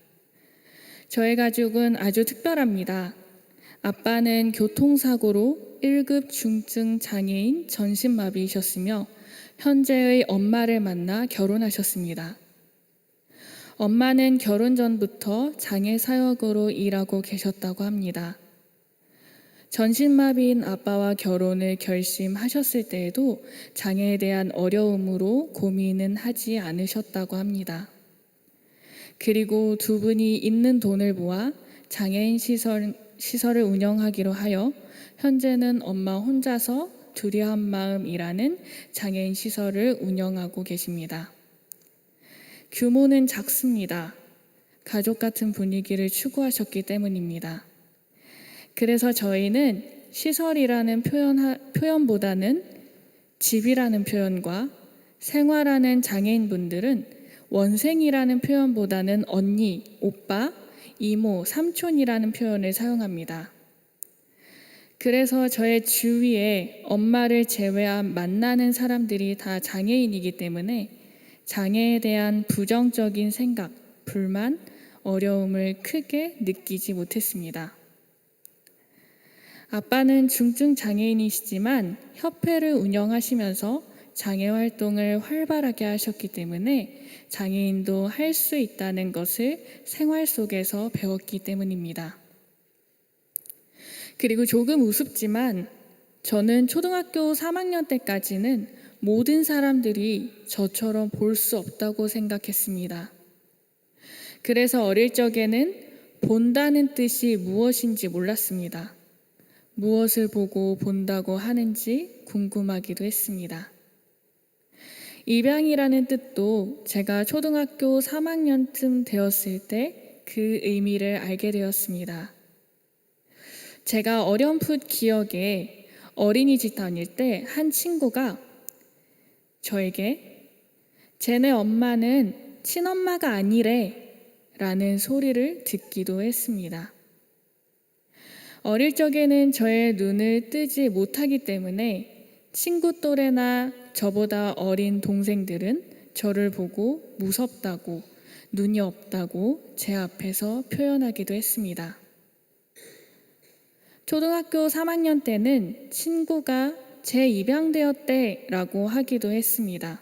저의 가족은 아주 특별합니다. 아빠는 교통사고로 1급 중증 장애인 전신마비이셨으며 현재의 엄마를 만나 결혼하셨습니다. 엄마는 결혼 전부터 장애 사역으로 일하고 계셨다고 합니다. 전신마비인 아빠와 결혼을 결심하셨을 때에도 장애에 대한 어려움으로 고민은 하지 않으셨다고 합니다. 그리고 두 분이 있는 돈을 모아 장애인 시설을 운영하기로 하여 현재는 엄마 혼자서 둘이 한 마음이라는 장애인 시설을 운영하고 계십니다. 규모는 작습니다. 가족 같은 분위기를 추구하셨기 때문입니다. 그래서 저희는 시설이라는 표현보다는 집이라는 표현과 생활하는 장애인분들은 원생이라는 표현보다는 언니, 오빠, 이모, 삼촌이라는 표현을 사용합니다. 그래서 저의 주위에 엄마를 제외한 만나는 사람들이 다 장애인이기 때문에 장애에 대한 부정적인 생각, 불만, 어려움을 크게 느끼지 못했습니다. 아빠는 중증 장애인이시지만 협회를 운영하시면서 장애 활동을 활발하게 하셨기 때문에 장애인도 할 수 있다는 것을 생활 속에서 배웠기 때문입니다. 그리고 조금 우습지만 저는 초등학교 3학년 때까지는 모든 사람들이 저처럼 볼 수 없다고 생각했습니다. 그래서 어릴 적에는 본다는 뜻이 무엇인지 몰랐습니다. 무엇을 보고 본다고 하는지 궁금하기도 했습니다. 입양이라는 뜻도 제가 초등학교 3학년쯤 되었을 때 그 의미를 알게 되었습니다. 제가 어렴풋 기억에 어린이집 다닐 때 한 친구가 저에게 쟤네 엄마는 친엄마가 아니래 라는 소리를 듣기도 했습니다. 어릴 적에는 저의 눈을 뜨지 못하기 때문에 친구 또래나 저보다 어린 동생들은 저를 보고 무섭다고, 눈이 없다고 제 앞에서 표현하기도 했습니다. 초등학교 3학년 때는 친구가 재입양되었대 라고 하기도 했습니다.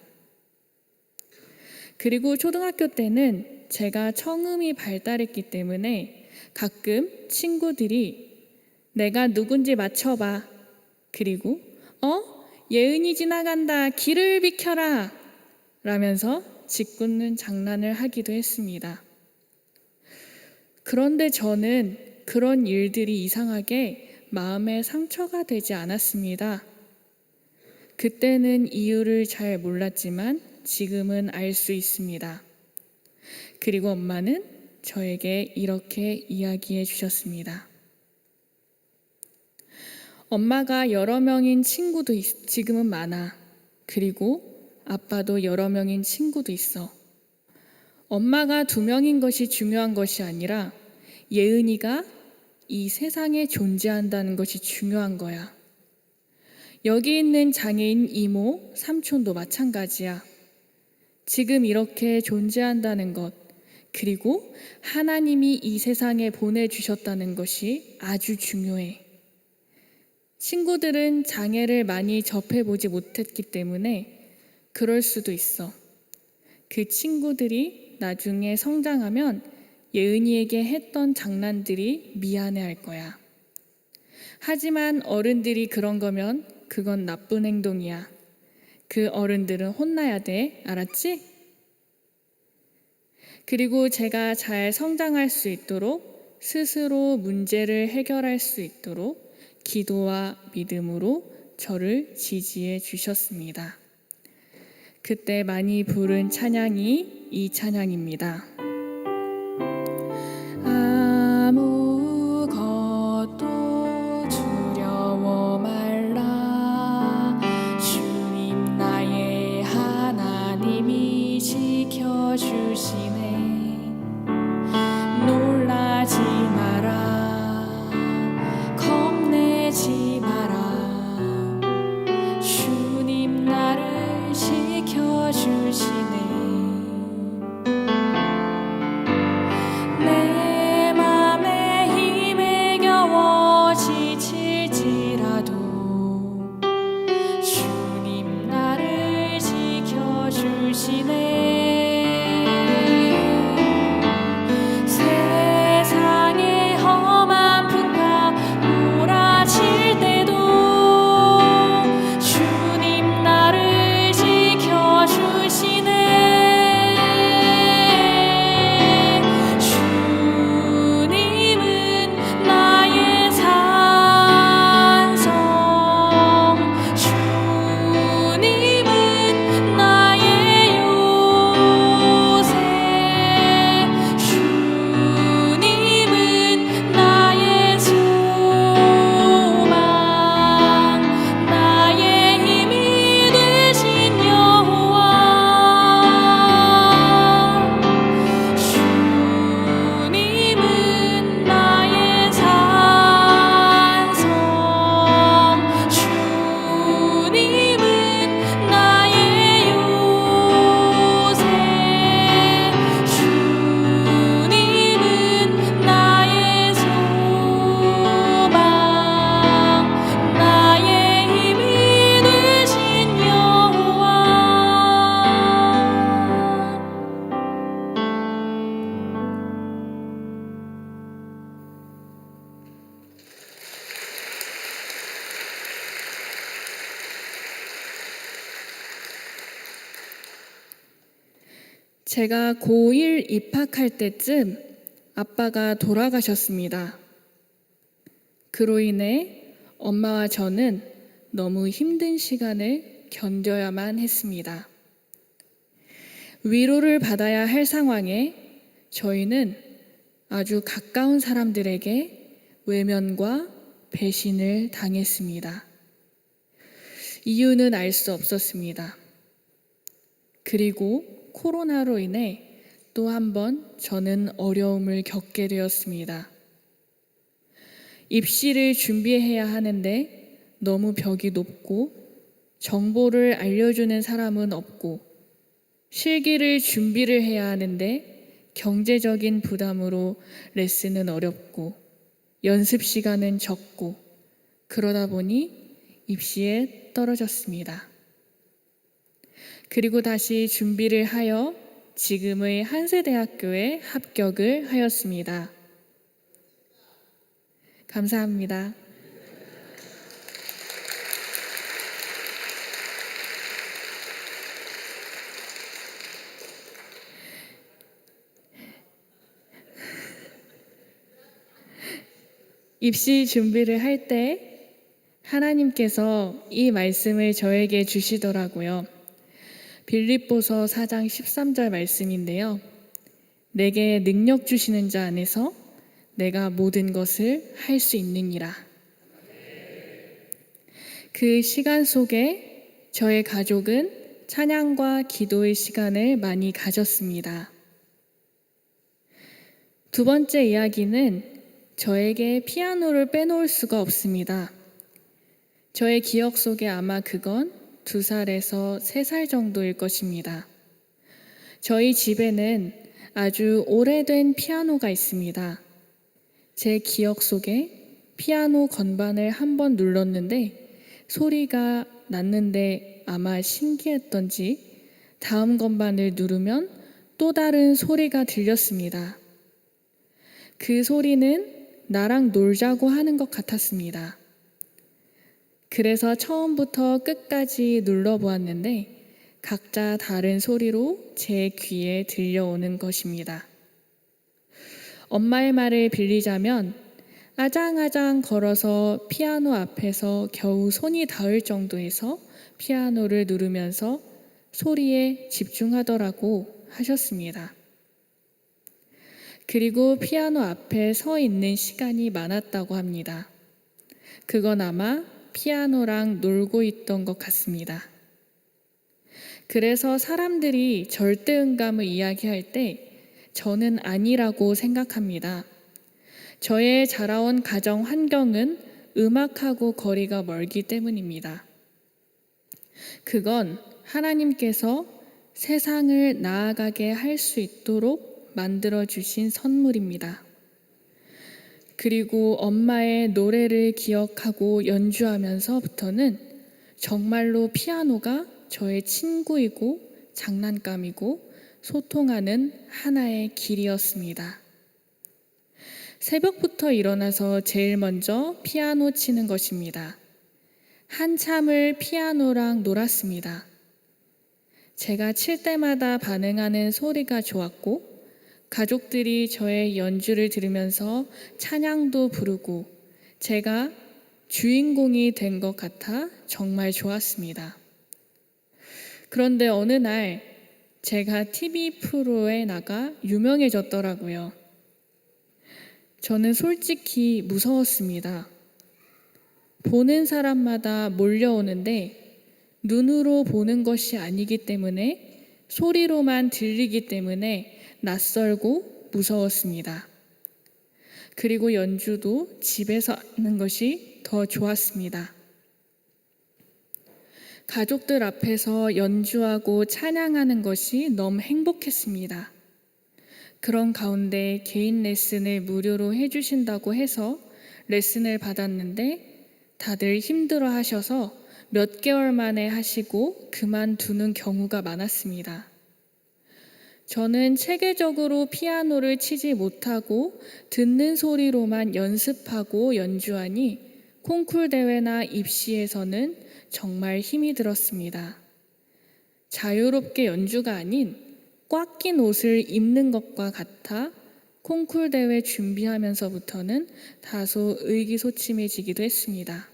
그리고 초등학교 때는 제가 청음이 발달했기 때문에 가끔 친구들이 내가 누군지 맞춰봐. 그리고 예은이 지나간다. 길을 비켜라. 라면서 짓궂는 장난을 하기도 했습니다. 그런데 저는 그런 일들이 이상하게 마음에 상처가 되지 않았습니다. 그때는 이유를 잘 몰랐지만 지금은 알 수 있습니다. 그리고 엄마는 저에게 이렇게 이야기해 주셨습니다. 엄마가 여러 명인 친구도 지금은 많아. 그리고 아빠도 여러 명인 친구도 있어. 엄마가 2명인 것이 중요한 것이 아니라 예은이가 이 세상에 존재한다는 것이 중요한 거야. 여기 있는 장애인 이모, 삼촌도 마찬가지야. 지금 이렇게 존재한다는 것, 그리고 하나님이 이 세상에 보내주셨다는 것이 아주 중요해. 친구들은 장애를 많이 접해보지 못했기 때문에 그럴 수도 있어. 그 친구들이 나중에 성장하면 예은이에게 했던 장난들이 미안해할 거야. 하지만 어른들이 그런 거면 그건 나쁜 행동이야. 그 어른들은 혼나야 돼. 알았지? 그리고 제가 잘 성장할 수 있도록 스스로 문제를 해결할 수 있도록 기도와 믿음으로 저를 지지해 주셨습니다. 그때 많이 부른 찬양이 이 찬양입니다. 아무것도 두려워 말라. 주님 나의 하나님이 지켜주시네. 놀라지 마라. 겁내지 마라. 주님 나를 지켜주시네. 내 맘에 힘에 겨워 지칠지라도 주님 나를 지켜주시네. 세상의 험한 풍파 몰아칠 때도 주님 나를 지켜주시네. 주님은 나의 산성, 주님은 나의 요새, 제가 고1 입학할 때쯤 아빠가 돌아가셨습니다. 그로 인해 엄마와 저는 너무 힘든 시간을 견뎌야만 했습니다. 위로를 받아야 할 상황에 저희는 아주 가까운 사람들에게 외면과 배신을 당했습니다. 이유는 알 수 없었습니다. 그리고 코로나로 인해 또 한 번 저는 어려움을 겪게 되었습니다. 입시를 준비해야 하는데 너무 벽이 높고 정보를 알려주는 사람은 없고 실기를 준비를 해야 하는데 경제적인 부담으로 레슨은 어렵고 연습 시간은 적고 그러다 보니 입시에 떨어졌습니다. 그리고 다시 준비를 하여 지금의 한세대학교에 합격을 하였습니다. 감사합니다. 입시 준비를 할 때 하나님께서 이 말씀을 저에게 주시더라고요. 빌립보서 4장 13절 말씀인데요. 내게 능력 주시는 자 안에서 내가 모든 것을 할 수 있느니라. 그 시간 속에 저의 가족은 찬양과 기도의 시간을 많이 가졌습니다. 두 번째 이야기는 저에게 피아노를 빼놓을 수가 없습니다. 저의 기억 속에 아마 그건 2살에서 3살 정도일 것입니다. 저희 집에는 아주 오래된 피아노가 있습니다. 제 기억 속에 피아노 건반을 한번 눌렀는데 소리가 났는데 아마 신기했던지 다음 건반을 누르면 또 다른 소리가 들렸습니다. 그 소리는 나랑 놀자고 하는 것 같았습니다. 그래서 처음부터 끝까지 눌러보았는데 각자 다른 소리로 제 귀에 들려오는 것입니다. 엄마의 말을 빌리자면 아장아장 걸어서 피아노 앞에서 겨우 손이 닿을 정도에서 피아노를 누르면서 소리에 집중하더라고 하셨습니다. 그리고 피아노 앞에 서 있는 시간이 많았다고 합니다. 그건 아마 피아노랑 놀고 있던 것 같습니다. 그래서 사람들이 절대음감을 이야기할 때 저는 아니라고 생각합니다. 저의 자라온 가정 환경은 음악하고 거리가 멀기 때문입니다. 그건 하나님께서 세상을 나아가게 할 수 있도록 만들어주신 선물입니다. 그리고 엄마의 노래를 기억하고 연주하면서부터는 정말로 피아노가 저의 친구이고 장난감이고 소통하는 하나의 길이었습니다. 새벽부터 일어나서 제일 먼저 피아노 치는 것입니다. 한참을 피아노랑 놀았습니다. 제가 칠 때마다 반응하는 소리가 좋았고 가족들이 저의 연주를 들으면서 찬양도 부르고 제가 주인공이 된 것 같아 정말 좋았습니다. 그런데 어느 날 제가 TV 프로에 나가 유명해졌더라고요. 저는 솔직히 무서웠습니다. 보는 사람마다 몰려오는데 눈으로 보는 것이 아니기 때문에 소리로만 들리기 때문에 낯설고 무서웠습니다. 그리고 연주도 집에서 하는 것이 더 좋았습니다. 가족들 앞에서 연주하고 찬양하는 것이 너무 행복했습니다. 그런 가운데 개인 레슨을 무료로 해주신다고 해서 레슨을 받았는데 다들 힘들어 하셔서 몇 개월 만에 하시고 그만두는 경우가 많았습니다. 저는 체계적으로 피아노를 치지 못하고 듣는 소리로만 연습하고 연주하니 콩쿨 대회나 입시에서는 정말 힘이 들었습니다. 자유롭게 연주가 아닌 꽉 낀 옷을 입는 것과 같아 콩쿨 대회 준비하면서부터는 다소 의기소침해지기도 했습니다.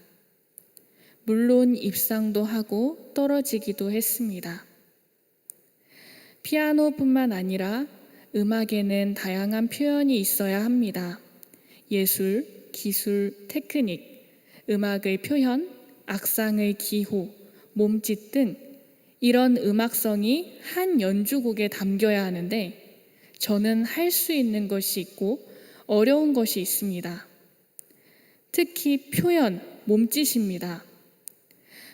물론 입상도 하고 떨어지기도 했습니다. 피아노뿐만 아니라 음악에는 다양한 표현이 있어야 합니다. 예술, 기술, 테크닉, 음악의 표현, 악상의 기호, 몸짓 등 이런 음악성이 한 연주곡에 담겨야 하는데 저는 할 수 있는 것이 있고 어려운 것이 있습니다. 특히 표현, 몸짓입니다.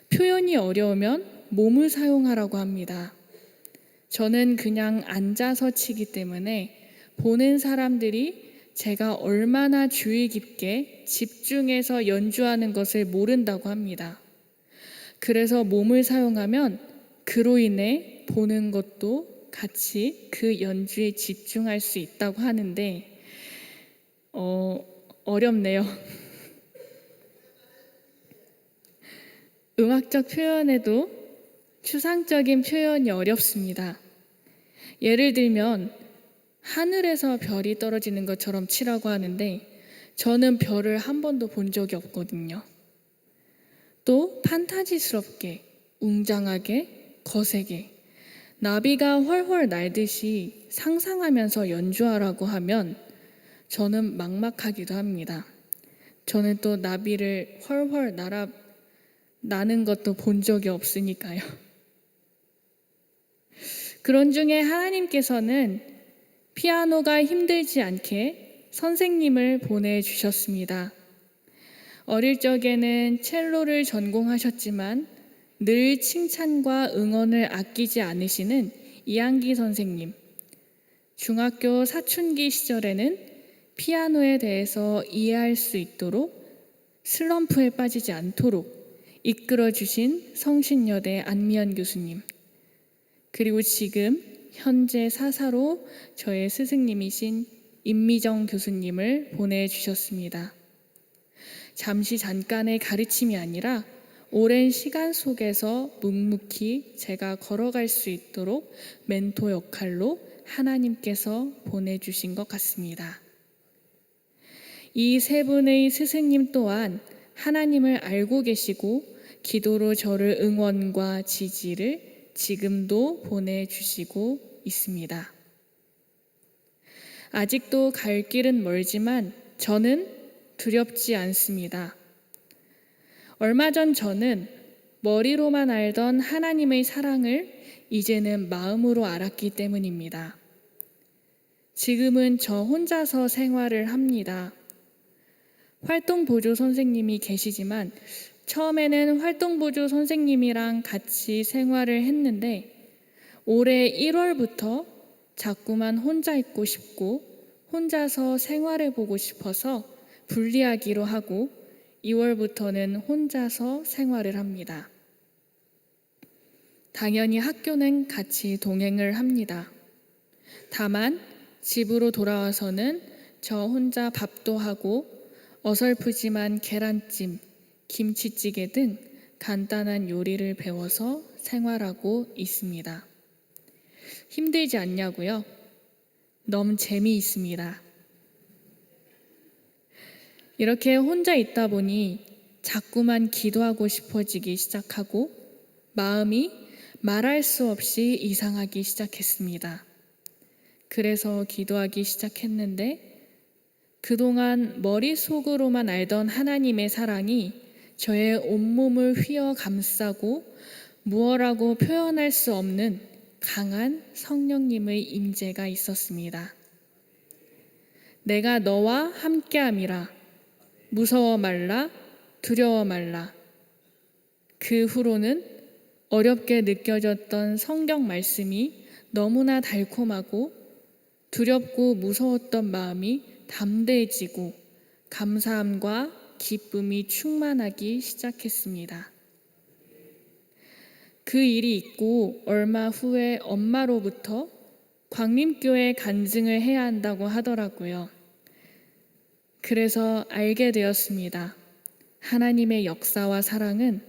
표현이 어려우면 몸을 사용하라고 합니다. 저는 그냥 앉아서 치기 때문에 보는 사람들이 제가 얼마나 주의 깊게 집중해서 연주하는 것을 모른다고 합니다. 그래서 몸을 사용하면 그로 인해 보는 것도 같이 그 연주에 집중할 수 있다고 하는데 어렵네요. 음악적 표현에도 추상적인 표현이 어렵습니다. 예를 들면 하늘에서 별이 떨어지는 것처럼 치라고 하는데 저는 별을 한 번도 본 적이 없거든요. 또 판타지스럽게, 웅장하게, 거세게 나비가 훨훨 날듯이 상상하면서 연주하라고 하면 저는 막막하기도 합니다. 저는 또 나비를 훨훨 나는 것도 본 적이 없으니까요. 그런 중에 하나님께서는 피아노가 힘들지 않게 선생님을 보내주셨습니다. 어릴 적에는 첼로를 전공하셨지만 늘 칭찬과 응원을 아끼지 않으시는 이한기 선생님. 중학교 사춘기 시절에는 피아노에 대해서 이해할 수 있도록 슬럼프에 빠지지 않도록 이끌어주신 성신여대 안미연 교수님. 그리고 지금 현재 사사로 저의 스승님이신 임미정 교수님을 보내주셨습니다. 잠깐의 가르침이 아니라 오랜 시간 속에서 묵묵히 제가 걸어갈 수 있도록 멘토 역할로 하나님께서 보내주신 것 같습니다. 이 세 분의 스승님 또한 하나님을 알고 계시고 기도로 저를 응원과 지지를 지금도 보내주시고 있습니다. 아직도 갈 길은 멀지만 저는 두렵지 않습니다. 얼마 전 저는 머리로만 알던 하나님의 사랑을 이제는 마음으로 알았기 때문입니다. 지금은 저 혼자서 생활을 합니다. 활동보조 선생님이 계시지만 처음에는 활동보조 선생님이랑 같이 생활을 했는데 올해 1월부터 자꾸만 혼자 있고 싶고 혼자서 생활해보고 싶어서 분리하기로 하고 2월부터는 혼자서 생활을 합니다. 당연히 학교는 같이 동행을 합니다. 다만 집으로 돌아와서는 저 혼자 밥도 하고 어설프지만 계란찜, 김치찌개 등 간단한 요리를 배워서 생활하고 있습니다. 힘들지 않냐고요? 너무 재미있습니다. 이렇게 혼자 있다 보니 자꾸만 기도하고 싶어지기 시작하고 마음이 말할 수 없이 이상하기 시작했습니다. 그래서 기도하기 시작했는데 그동안 머릿속으로만 알던 하나님의 사랑이 저의 온몸을 휘어 감싸고 무어라고 표현할 수 없는 강한 성령님의 임재가 있었습니다. 내가 너와 함께함이라. 무서워 말라, 두려워 말라. 그 후로는 어렵게 느껴졌던 성경 말씀이 너무나 달콤하고 두렵고 무서웠던 마음이 담대해지고 감사함과 기쁨이 충만하기 시작했습니다. 그 일이 있고 얼마 후에 엄마로부터 광림교회 간증을 해야 한다고 하더라고요. 그래서 알게 되었습니다. 하나님의 역사와 사랑은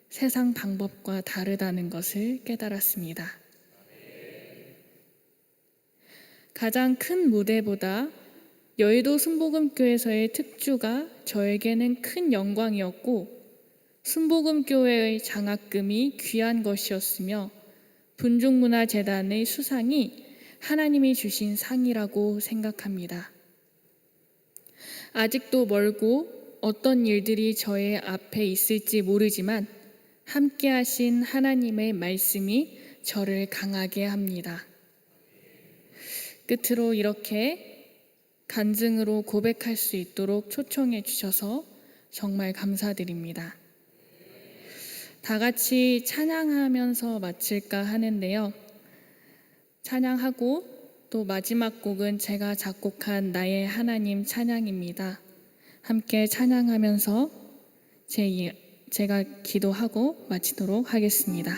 세상 방법과 다르다는 것을 깨달았습니다. 가장 큰 무대보다 여의도 순복음교회에서의 특주가 저에게는 큰 영광이었고 순복음교회의 장학금이 귀한 것이었으며 분중문화재단의 수상이 하나님이 주신 상이라고 생각합니다. 아직도 멀고 어떤 일들이 저의 앞에 있을지 모르지만 함께 하신 하나님의 말씀이 저를 강하게 합니다. 끝으로 이렇게 간증으로 고백할 수 있도록 초청해 주셔서 정말 감사드립니다. 다 같이 찬양하면서 마칠까 하는데요. 찬양하고 또 마지막 곡은 제가 작곡한 나의 하나님 찬양입니다. 함께 찬양하면서 제가 기도하고 마치도록 하겠습니다.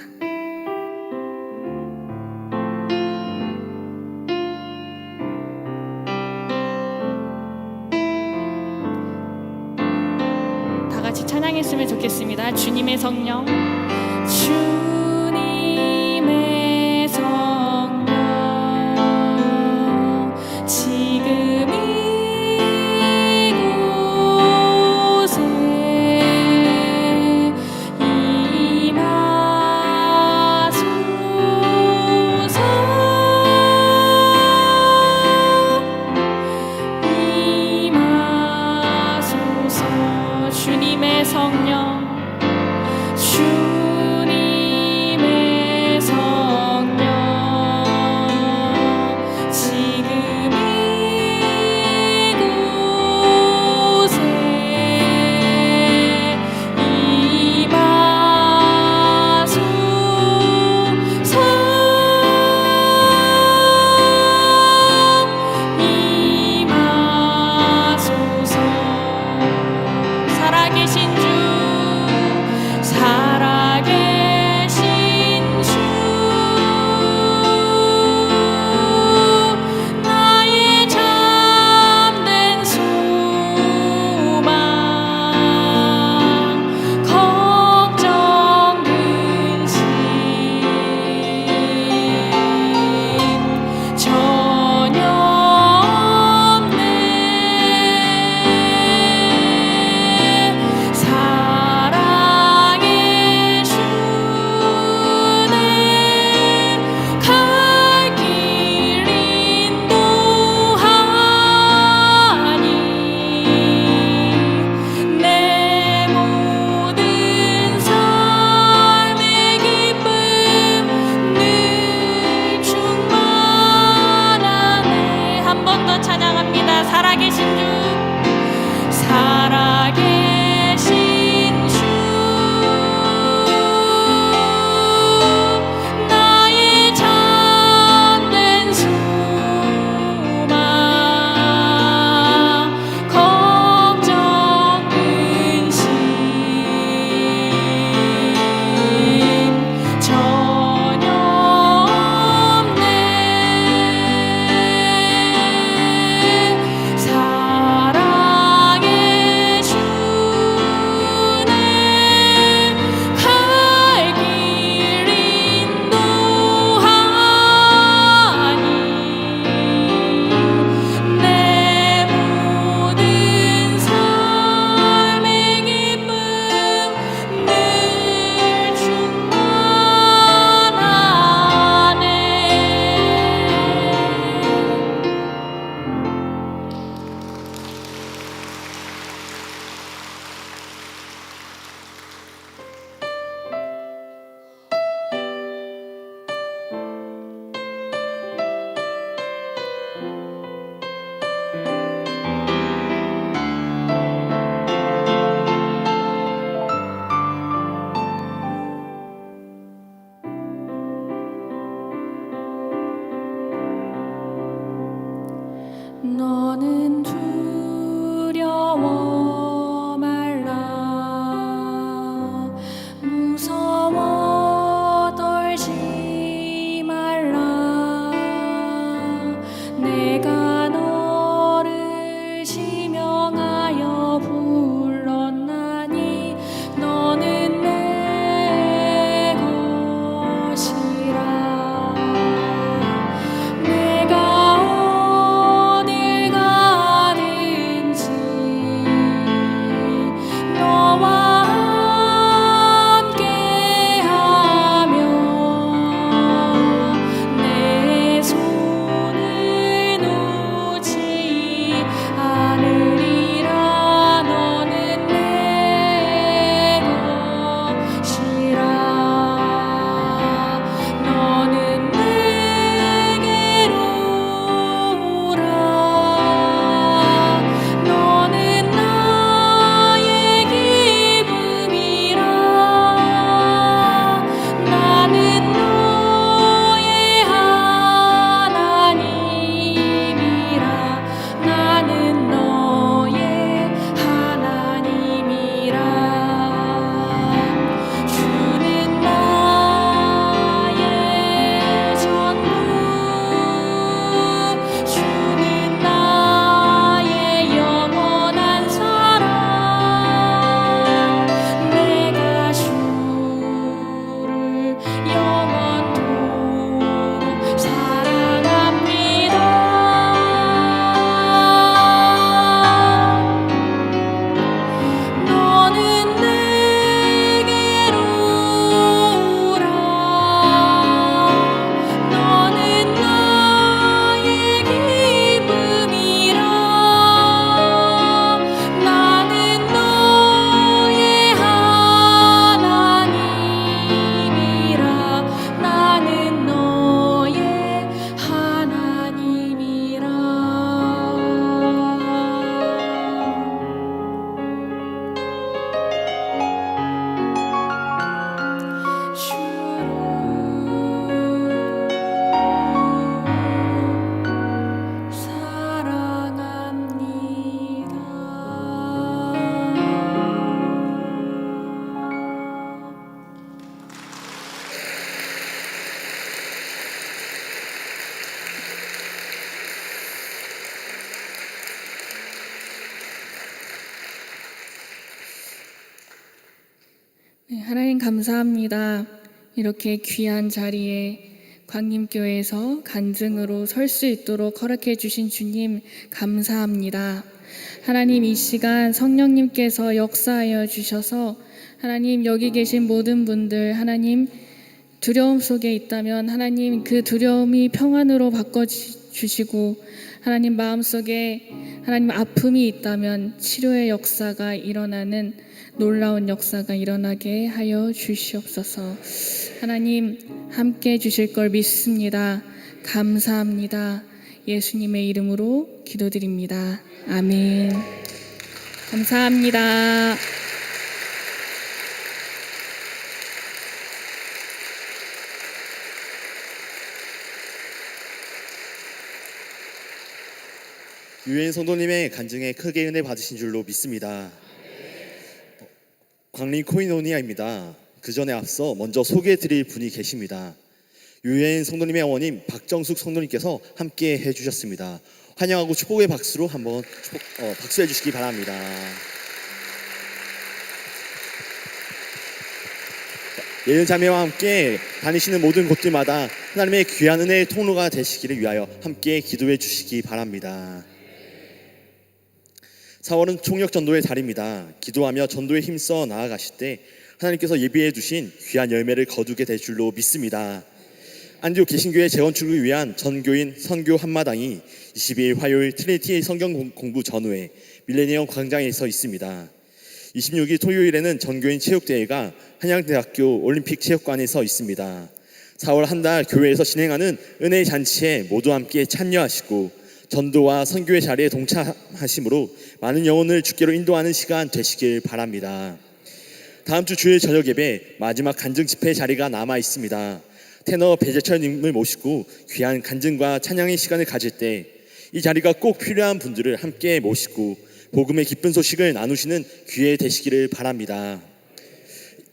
다 같이 찬양했으면 좋겠습니다. 주님의 성령, 주님의 성령, 지금 이곳에 임하소서. 주님의 성령, 주님의 성령, 지금 이곳에 임하소서. 살아계신 주, 살아계신 주, 나의 잠든 소망, 걱정 근심 전혀 없네. 사랑의 주네, 갈 길 인도하니 내 모든 삶의 기쁨 늘 충만하네. 한 번 더 찬양합니다. 살아계신 주, 살아계신 주, 나의 잠든 소망, 걱정 근심 전혀 없네. 사랑의 주네, 갈 길 인도하니 내 모든 삶의 기쁨 늘 충만하네. 너는 두려워 말라, 무서워 떨지 말라. 내가 너를 지명하여 불렀나니 너는 내 것이라. 내가 하나님 감사합니다. 이렇게 귀한 자리에 광림교회에서 간증으로 설 수 있도록 허락해 주신 주님 감사합니다. 하나님, 이 시간 성령님께서 역사하여 주셔서 하나님, 여기 계신 모든 분들 하나님 두려움 속에 있다면 하나님 그 두려움이 평안으로 바꿔주시고, 하나님 마음속에 하나님 아픔이 있다면 치료의 역사가 일어나는 놀라운 역사가 일어나게 하여 주시옵소서. 하나님 함께 주실 걸 믿습니다. 감사합니다. 예수님의 이름으로 기도드립니다. 아멘. 감사합니다. 유엔 성도님의 간증에 크게 은혜 받으신 줄로 믿습니다. 광림 코이노니아입니다. 그 전에 앞서 먼저 소개해드릴 분이 계십니다. 유엔 성도님의 어머님 박정숙 성도님께서 함께 해주셨습니다. 환영하고 축복의 박수로 한번 박수해 주시기 바랍니다. 예은 자매와 함께 다니시는 모든 곳들마다 하나님의 귀한 은혜의 통로가 되시기를 위하여 함께 기도해 주시기 바랍니다. 4월은 총력 전도의 달입니다. 기도하며 전도에 힘써 나아가실 때 하나님께서 예비해 두신 귀한 열매를 거두게 될 줄로 믿습니다. 안디옥 개신교회 재건축을 위한 전교인 선교 한마당이 22일 화요일 트리니티 성경 공부 전후에 밀레니엄 광장에서 있습니다. 26일 토요일에는 전교인 체육대회가 한양대학교 올림픽 체육관에서 있습니다. 4월 한 달 교회에서 진행하는 은혜의 잔치에 모두 함께 참여하시고 전도와 선교의 자리에 동참하심으로 많은 영혼을 주께로 인도하는 시간 되시길 바랍니다. 다음 주 주일 저녁 예배 마지막 간증 집회 자리가 남아 있습니다. 테너 배재철님을 모시고 귀한 간증과 찬양의 시간을 가질 때 이 자리가 꼭 필요한 분들을 함께 모시고 복음의 기쁜 소식을 나누시는 기회 되시기를 바랍니다.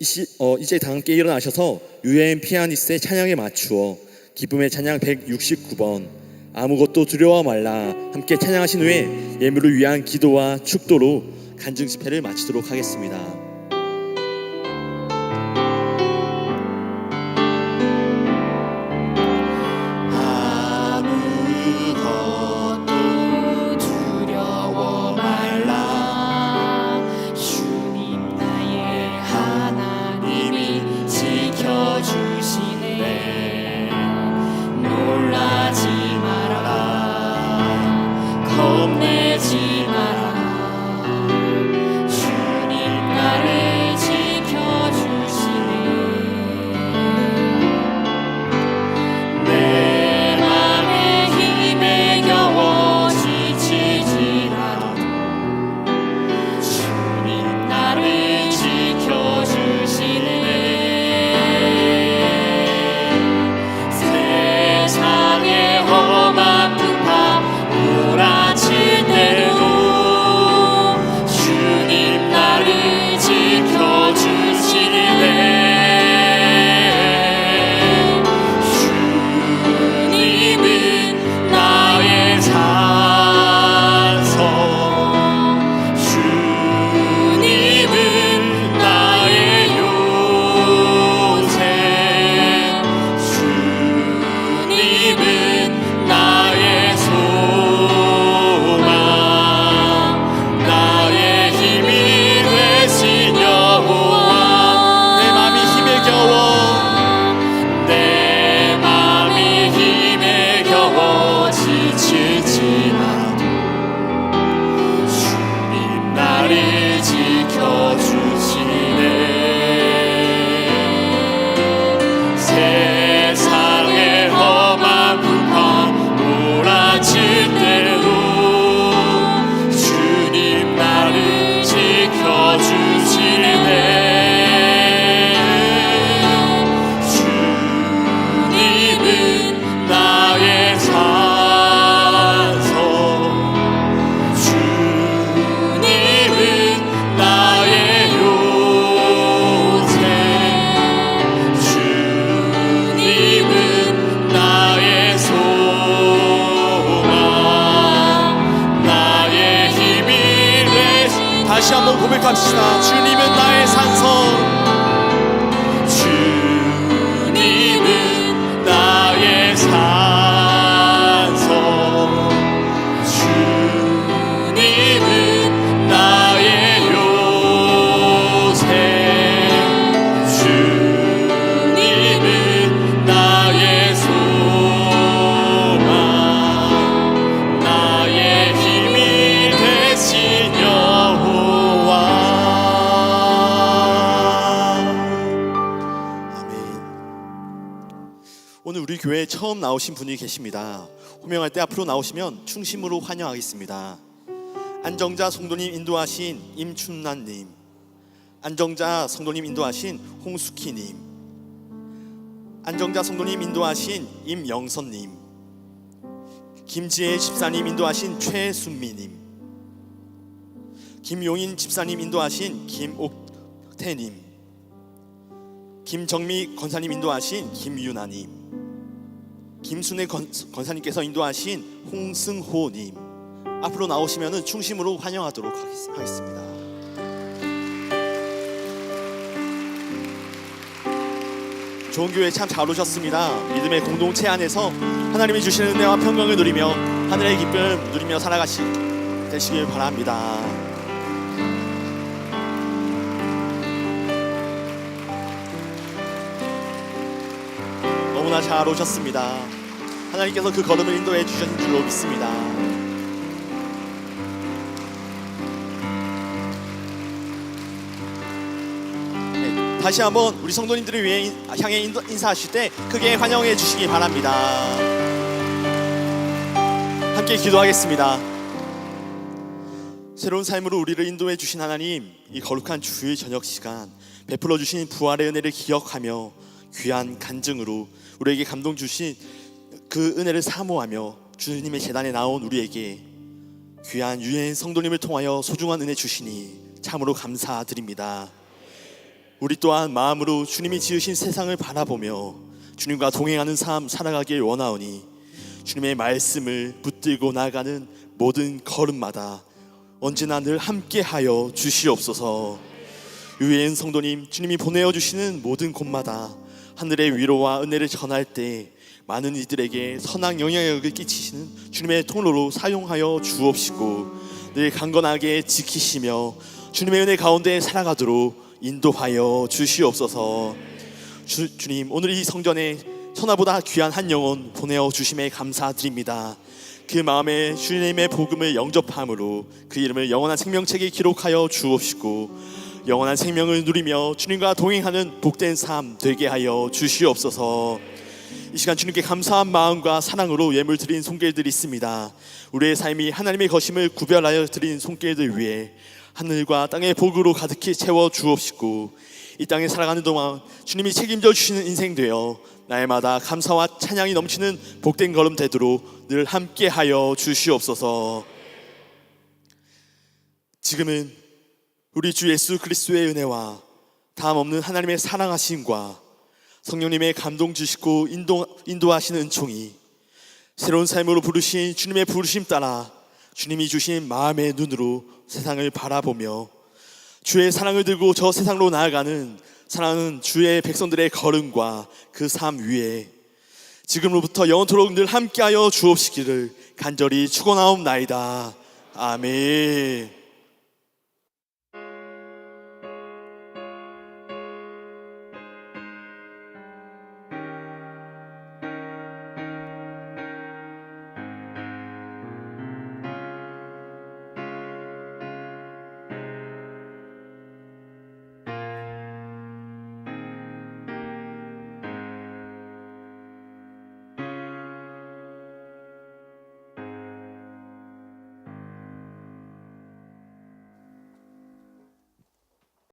이제 다 함께 일어나셔서 유엔 피아니스트의 찬양에 맞추어 기쁨의 찬양 169번 아무것도 두려워 말라 함께 찬양하신 후에 예물을 위한 기도와 축도로 간증 집회를 마치도록 하겠습니다. 다시 한번 고백합시다. 주님은 나의 산성, 처음 나오신 분이 계십니다. 호명할 때 앞으로 나오시면 충심으로 환영하겠습니다. 안정자 성도님 인도하신 임춘란님, 안정자 성도님 인도하신 홍숙희님, 안정자 성도님 인도하신 임영선님, 김지혜 집사님 인도하신 최순미님, 김용인 집사님 인도하신 김옥태님, 김정미 권사님 인도하신 김유나님, 김순애 권사님께서 인도하신 홍승호님, 앞으로 나오시면 충심으로 환영하도록 하겠습니다. 좋은 교회 참 잘 오셨습니다. 믿음의 공동체 안에서 하나님이 주시는 은혜와 평강을 누리며 하늘의 기쁨 누리며 되시길 바랍니다. 너무나 잘 오셨습니다. 하나님께서 그 걸음을 인도해 주신 줄로 믿습니다. 다시 한번 우리 성도님들을 향해 인사하실 때 크게 환영해 주시기 바랍니다. 함께 기도하겠습니다. 새로운 삶으로 우리를 인도해 주신 하나님, 이 거룩한 주일 저녁 시간 베풀어 주신 부활의 은혜를 기억하며 귀한 간증으로 우리에게 감동 주신 그 은혜를 사모하며 주님의 제단에 나온 우리에게 귀한 유엔 성도님을 통하여 소중한 은혜 주시니 참으로 감사드립니다. 우리 또한 마음으로 주님이 지으신 세상을 바라보며 주님과 동행하는 삶 살아가길 원하오니 주님의 말씀을 붙들고 나아가는 모든 걸음마다 언제나 늘 함께하여 주시옵소서. 유엔 성도님, 주님이 보내어 주시는 모든 곳마다 하늘의 위로와 은혜를 전할 때 많은 이들에게 선한 영향력을 끼치시는 주님의 통로로 사용하여 주옵시고 늘 강건하게 지키시며 주님의 은혜 가운데 살아가도록 인도하여 주시옵소서. 주님, 오늘 이 성전에 천하보다 귀한 한 영혼 보내어 주심에 감사드립니다. 그 마음에 주님의 복음을 영접함으로 그 이름을 영원한 생명책에 기록하여 주옵시고 영원한 생명을 누리며 주님과 동행하는 복된 삶 되게 하여 주시옵소서. 이 시간 주님께 감사한 마음과 사랑으로 예물 드린 손길들이 있습니다. 우리의 삶이 하나님의 것임을 구별하여 드린 손길들 위해 하늘과 땅의 복으로 가득히 채워 주옵시고 이 땅에 살아가는 동안 주님이 책임져 주시는 인생 되어 날마다 감사와 찬양이 넘치는 복된 걸음 되도록 늘 함께하여 주시옵소서. 지금은 우리 주 예수 그리스도의 은혜와 다음 없는 하나님의 사랑하심과 성령님의 감동 주시고 인도하시는 은총이 새로운 삶으로 부르신 주님의 부르심 따라 주님이 주신 마음의 눈으로 세상을 바라보며 주의 사랑을 들고 저 세상으로 나아가는 사랑하는 주의 백성들의 걸음과 그 삶 위에 지금로부터 영원토록 늘 함께하여 주옵시기를 간절히 축원하옵나이다. 아멘.